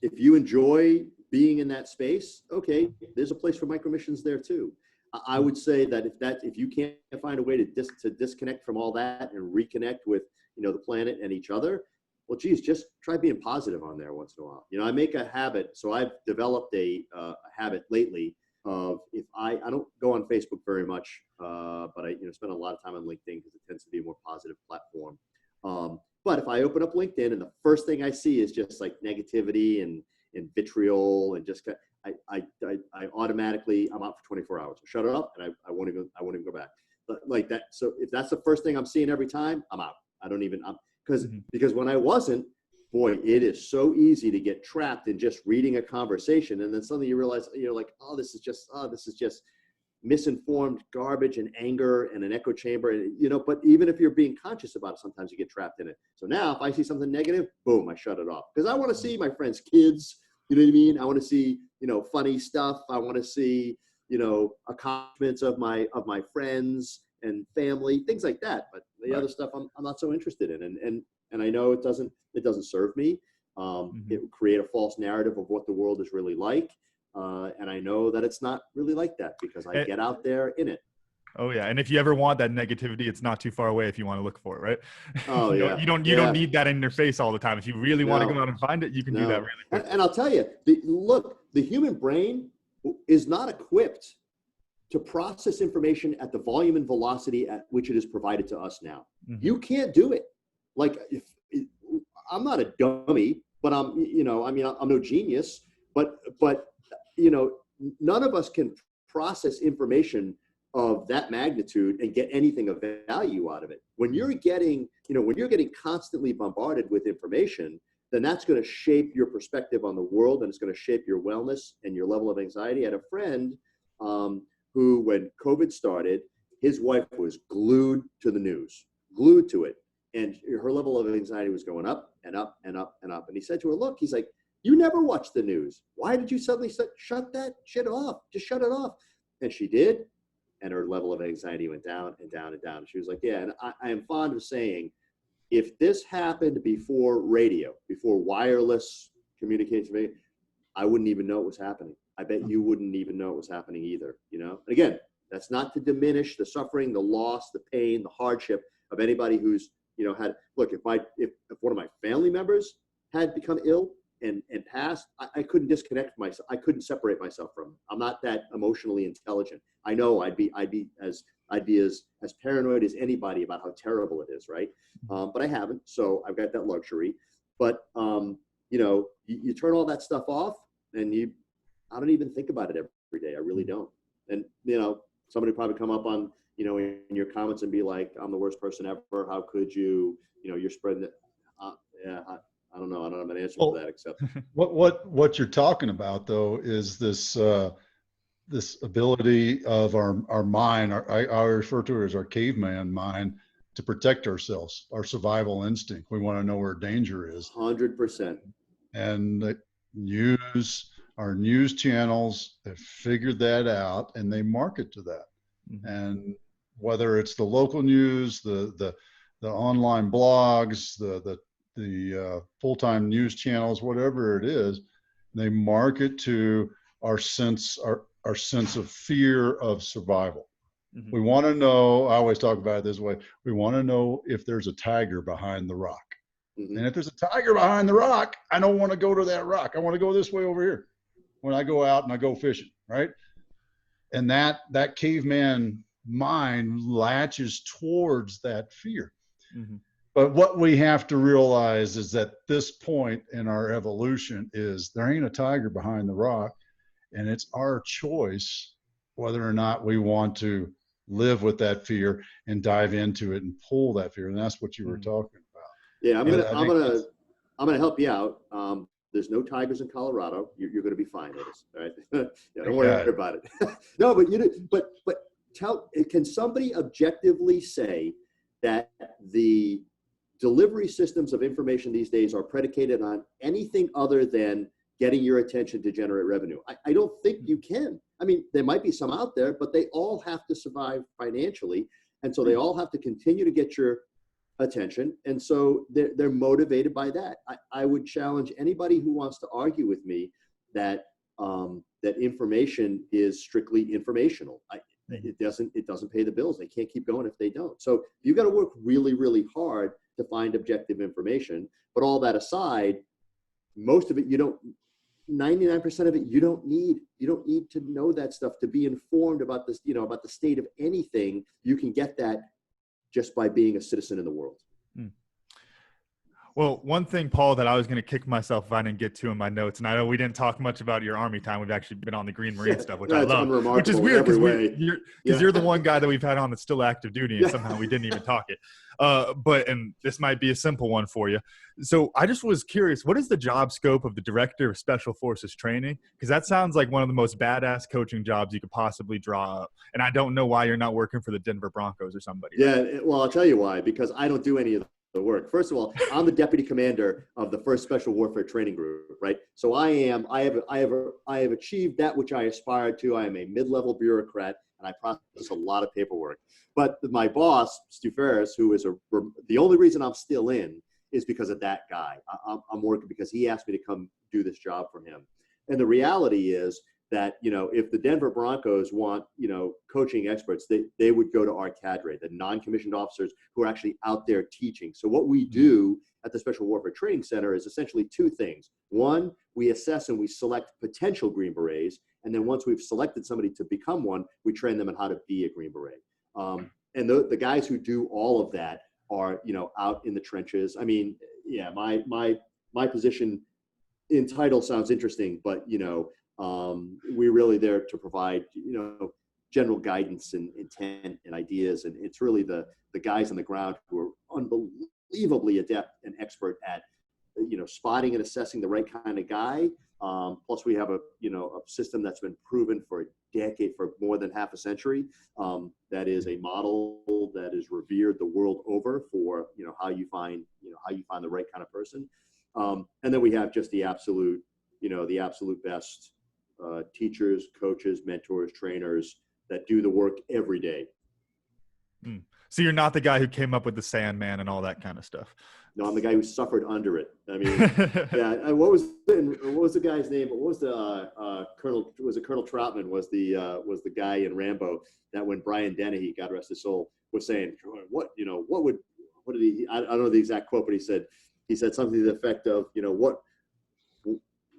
Speaker 2: enjoy being in that space, okay, there's a place for micromissions there too. I would say that if you can't find a way to disconnect from all that and reconnect with the planet and each other, well, geez, just try being positive on there once in a while. I make a habit, so I've developed a habit lately of, if I don't go on Facebook very much, but I spend a lot of time on LinkedIn because it tends to be a more positive platform. But if I open up LinkedIn and the first thing I see is just like negativity and vitriol, and just I automatically, I'm out for 24 hours. I shut it up, and I won't even go back. But like that. So if that's the first thing I'm seeing every time, I'm out. I don't even, because when I wasn't, boy, it is so easy to get trapped in just reading a conversation, and then suddenly you realize, like, this is just misinformed garbage and anger and an echo chamber, but even if you're being conscious about it, sometimes you get trapped in it. So now if I see something negative, boom, I shut it off, because I want to see my friends' kids, you know what I mean? I want to see, funny stuff. I want to see, accomplishments of my friends and family, things like that. But the other stuff I'm not so interested in. And I know it doesn't serve me. It would create a false narrative of what the world is really like. And I know that it's not really like that, because I get out there in it.
Speaker 3: Oh yeah, and if you ever want that negativity, it's not too far away if you want to look for it, right?
Speaker 2: Oh yeah.
Speaker 3: You don't need that in your face all the time. If you really want to go out and find it, you can do that really quick.
Speaker 2: And I'll tell you, the human brain is not equipped to process information at the volume and velocity at which it is provided to us now. Mm-hmm. You can't do it. Like, I'm not a dummy, but I'm no genius, but none of us can process information of that magnitude and get anything of value out of it. When you're getting constantly bombarded with information, then that's going to shape your perspective on the world, and it's going to shape your wellness and your level of anxiety. I had a friend who, when COVID started, his wife was glued to the news, glued to it. And her level of anxiety was going up and up and up and up. And he said to her, look, he's like, you never watch the news. Why did you suddenly shut that shit off? Just shut it off. And she did. And her level of anxiety went down and down and down. And she was like, yeah. And I am fond of saying, if this happened before radio, before wireless communication, I wouldn't even know it was happening. I bet you wouldn't even know it was happening either. And again, that's not to diminish the suffering, the loss, the pain, the hardship of anybody who's, had, look, if one of my family members had become ill and passed, I couldn't disconnect myself. I couldn't separate myself from them. I'm not that emotionally intelligent. I know I'd be as paranoid as anybody about how terrible it is, right? But I haven't, so I've got that luxury. But you turn all that stuff off, and I don't even think about it every day. I really don't. And somebody probably come up on in your comments and be like, I'm the worst person ever. How could you? You're spreading it. I don't know. I don't have an answer for that, except
Speaker 1: what you're talking about though is this this ability of our mind. I refer to it as our caveman mind, to protect ourselves, our survival instinct. We want to know where danger is.
Speaker 2: 100%.
Speaker 1: And our news channels have figured that out, and they market to that. Mm-hmm. And whether it's the local news, the online blogs, the the full-time news channels, whatever it is, they market to our sense of fear of survival.
Speaker 3: Mhm.
Speaker 1: We want to know, I always talk about it this way, we want to know if there's a tiger behind the rock.
Speaker 2: Mm-hmm.
Speaker 1: And if there's a tiger behind the rock, I don't want to go to that rock. I want to go this way over here when I go out and I go fishing, right? And that caveman mind latches towards that fear.
Speaker 3: Mm-hmm.
Speaker 1: But what we have to realize is that this point in our evolution is there ain't a tiger behind the rock, and it's our choice whether or not we want to live with that fear and dive into it and pull that fear. And that's what you were talking about.
Speaker 2: Yeah, I'm gonna help you out. There's no tigers in Colorado. You're going to be fine, Otis. All right? Yeah, don't worry about it. No, but can somebody objectively say that the delivery systems of information these days are predicated on anything other than getting your attention to generate revenue? I don't think you can. I mean, there might be some out there, but they all have to survive financially. And so they all have to continue to get your attention. And so they're motivated by that. I would challenge anybody who wants to argue with me that that information is strictly informational. It doesn't pay the bills. They can't keep going if they don't. So you've got to work really, really hard to find objective information. But all that aside, most of it, 99% of it, you don't need to know that stuff to be informed about this, about the state of anything. You can get that just by being a citizen in the world.
Speaker 3: Well, one thing, Paul, that I was going to kick myself if I didn't get to in my notes, and I know we didn't talk much about your Army time. We've actually been on the Green Marine stuff, which I love, which is weird because you're the one guy that we've had on that's still active duty, and somehow we didn't even talk it. And this might be a simple one for you. So I just was curious, what is the job scope of the Director of Special Forces Training? Because that sounds like one of the most badass coaching jobs you could possibly draw up. And I don't know why you're not working for the Denver Broncos or somebody.
Speaker 2: Yeah, well, I'll tell you why, because I don't do any of the work. First of all, I'm the deputy commander of the 1st Special Warfare Training Group, right? So I have achieved that which I aspired to. I am a mid-level bureaucrat, and I process a lot of paperwork. But my boss, Stu Ferris, who is the only reason I'm still in is because of that guy. I'm working because he asked me to come do this job for him. And the reality is that, if the Denver Broncos want, coaching experts, they would go to our cadre, the non-commissioned officers who are actually out there teaching. So what we do at the Special Warfare Training Center is essentially 2 things. One, we assess and we select potential Green Berets. And then once we've selected somebody to become one, we train them on how to be a Green Beret. And the guys who do all of that are, out in the trenches. I mean, yeah, my position in title sounds interesting, but, we're really there to provide, general guidance and intent and ideas. And it's really the guys on the ground who are unbelievably adept and expert at, spotting and assessing the right kind of guy. Plus we have a system that's been proven for a decade, for more than half a century. That is a model that is revered the world over for, how you find the right kind of person. And then we have just the absolute best teachers, coaches, mentors, trainers that do the work every day.
Speaker 3: So you're not the guy who came up with the Sandman and all that kind of stuff.
Speaker 2: No, I'm the guy who suffered under it. I mean, yeah. What was the guy's name? What was the Colonel? Was it Colonel Troutman? Was the guy in Rambo that when Brian Dennehy, God rest his soul, was saying, what did he? I don't know the exact quote, but he said something to the effect of,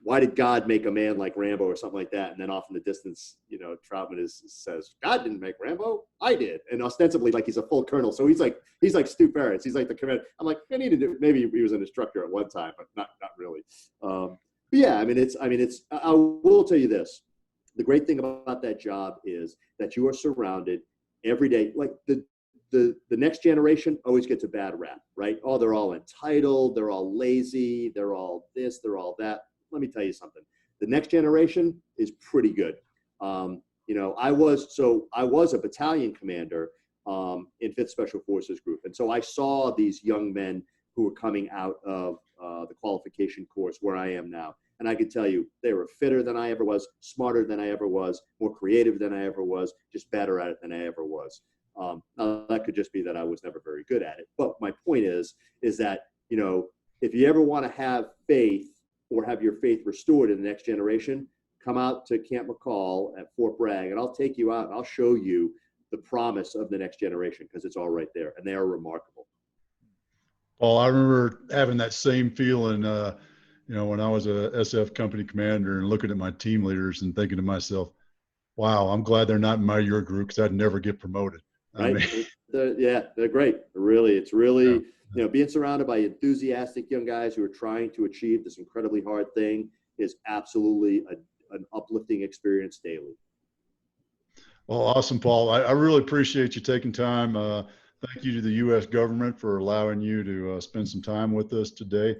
Speaker 2: why did God make a man like Rambo or something like that? And then off in the distance, Troutman says, God didn't make Rambo, I did. And ostensibly, like, he's a full colonel. So he's like Stu Ferris. He's like the commander. I'm like, maybe he was an instructor at one time, but not really. But yeah, I will tell you this. The great thing about that job is that you are surrounded every day. Like the next generation always gets a bad rap, right? Oh, they're all entitled. They're all lazy. They're all this, they're all that. Let me tell you something. The next generation is pretty good. I was a battalion commander in 5th Special Forces Group. And so I saw these young men who were coming out of the qualification course where I am now. And I can tell you, they were fitter than I ever was, smarter than I ever was, more creative than I ever was, just better at it than I ever was. Now, that could just be that I was never very good at it. But my point is that, if you ever want to have faith or have your faith restored in the next generation, come out to Camp McCall at Fort Bragg, and I'll take you out and I'll show you the promise of the next generation, because it's all right there, and they are remarkable.
Speaker 1: Paul, I remember having that same feeling, when I was a SF company commander and looking at my team leaders and thinking to myself, wow, I'm glad they're not in your group, because I'd never get promoted.
Speaker 2: Right? They're great. It's really, being surrounded by enthusiastic young guys who are trying to achieve this incredibly hard thing is absolutely an uplifting experience daily.
Speaker 1: Well, awesome, Paul. I really appreciate you taking time. Thank you to the U.S. government for allowing you to spend some time with us today.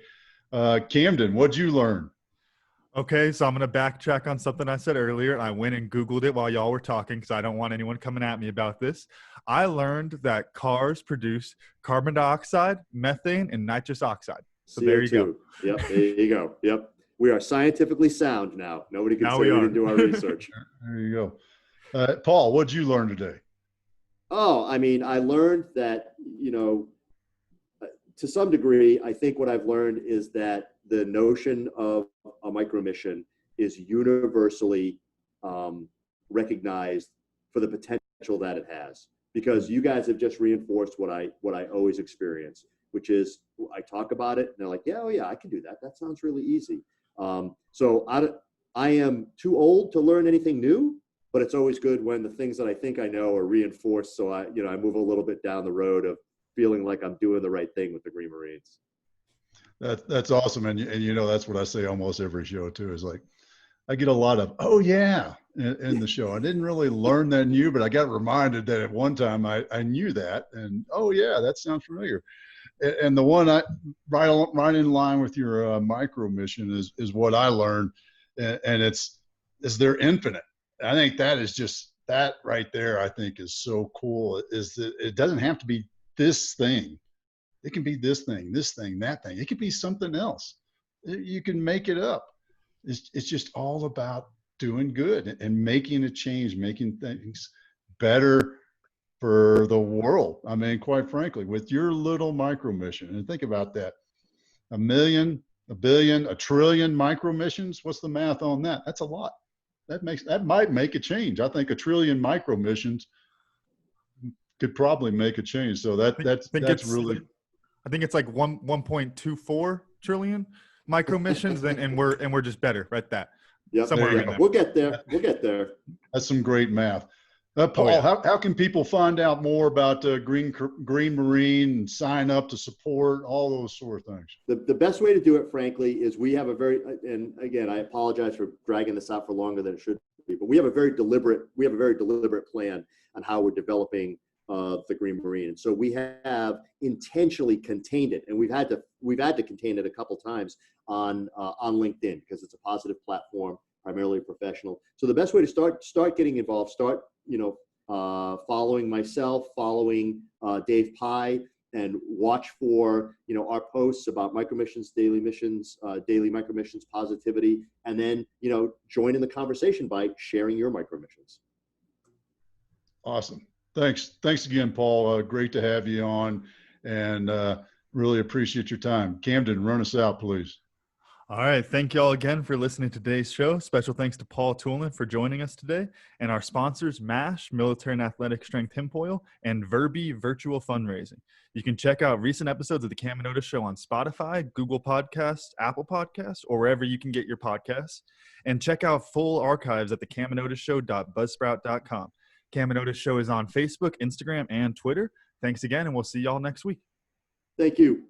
Speaker 1: Camden, what'd you learn?
Speaker 3: Okay, so I'm going to backtrack on something I said earlier. I went and Googled it while y'all were talking because I don't want anyone coming at me about this. I learned that cars produce carbon dioxide, methane, and nitrous oxide. So
Speaker 2: CO2.
Speaker 3: There you go.
Speaker 2: Yep, there you go. Yep. We are scientifically sound now. Nobody can say we didn't do our research.
Speaker 1: There you go. Paul, what'd you learn today?
Speaker 2: Oh, I learned that, to some degree, I think what I've learned is that the notion of a micro mission is universally recognized for the potential that it has, because you guys have just reinforced what I always experience, which is I talk about it and they're like, yeah, oh yeah, I can do that. That sounds really easy. So I am too old to learn anything new, but it's always good when the things that I think I know are reinforced. So I move a little bit down the road of feeling like I'm doing the right thing with the Green Marines.
Speaker 1: That's awesome. And that's what I say almost every show too, is like, I get a lot of, oh yeah, in the show. I didn't really learn that new, but I got reminded that at one time I knew that, and oh yeah, that sounds familiar. And the one right in line with your micro mission is what I learned. And is they're infinite. I think that is just, that right there, I think is so cool, is that it doesn't have to be this thing. It can be this thing, that thing. It could be something else. You can make it up. It's just all about doing good and making a change, making things better for the world. I mean, quite frankly, with your little micro mission, and think about that, 1 million, 1 billion, 1 trillion micro missions. What's the math on that? That's a lot. That might make a change. I think 1 trillion micro missions could probably make a change. So that's really.
Speaker 3: I think it's like 1.24 trillion micro missions, and we're just better at that.
Speaker 2: Yep.
Speaker 3: Somewhere around there.
Speaker 2: We'll get there. We'll get there.
Speaker 1: That's some great math. Paul, how can people find out more about Green Marine and sign up to support, all those sort of things?
Speaker 2: The best way to do it, frankly, is we have a very, and again, I apologize for dragging this out for longer than it should be, but we have a very deliberate plan on how we're developing the Green Marine. And so we have intentionally contained it, and we've had to contain it a couple times on LinkedIn, because it's a positive platform, primarily professional. So the best way to start getting involved, following myself, following Dave Pye, and watch for our posts about micromissions, daily micromissions, positivity, and then join in the conversation by sharing your micromissions.
Speaker 1: Awesome. Thanks again, Paul. Great to have you on, and really appreciate your time. Camden, run us out, please.
Speaker 3: All right. Thank you all again for listening to today's show. Special thanks to Paul Toolan for joining us today, and our sponsors, MASH, Military and Athletic Strength Hemp Oil, and Verbi Virtual Fundraising. You can check out recent episodes of The Cam and Otis Show on Spotify, Google Podcasts, Apple Podcasts, or wherever you can get your podcasts. And check out full archives at thecamandotisshow.buzzsprout.com. Cam and Otis Show is on Facebook, Instagram, and Twitter. Thanks again, and we'll see y'all next week.
Speaker 2: Thank you.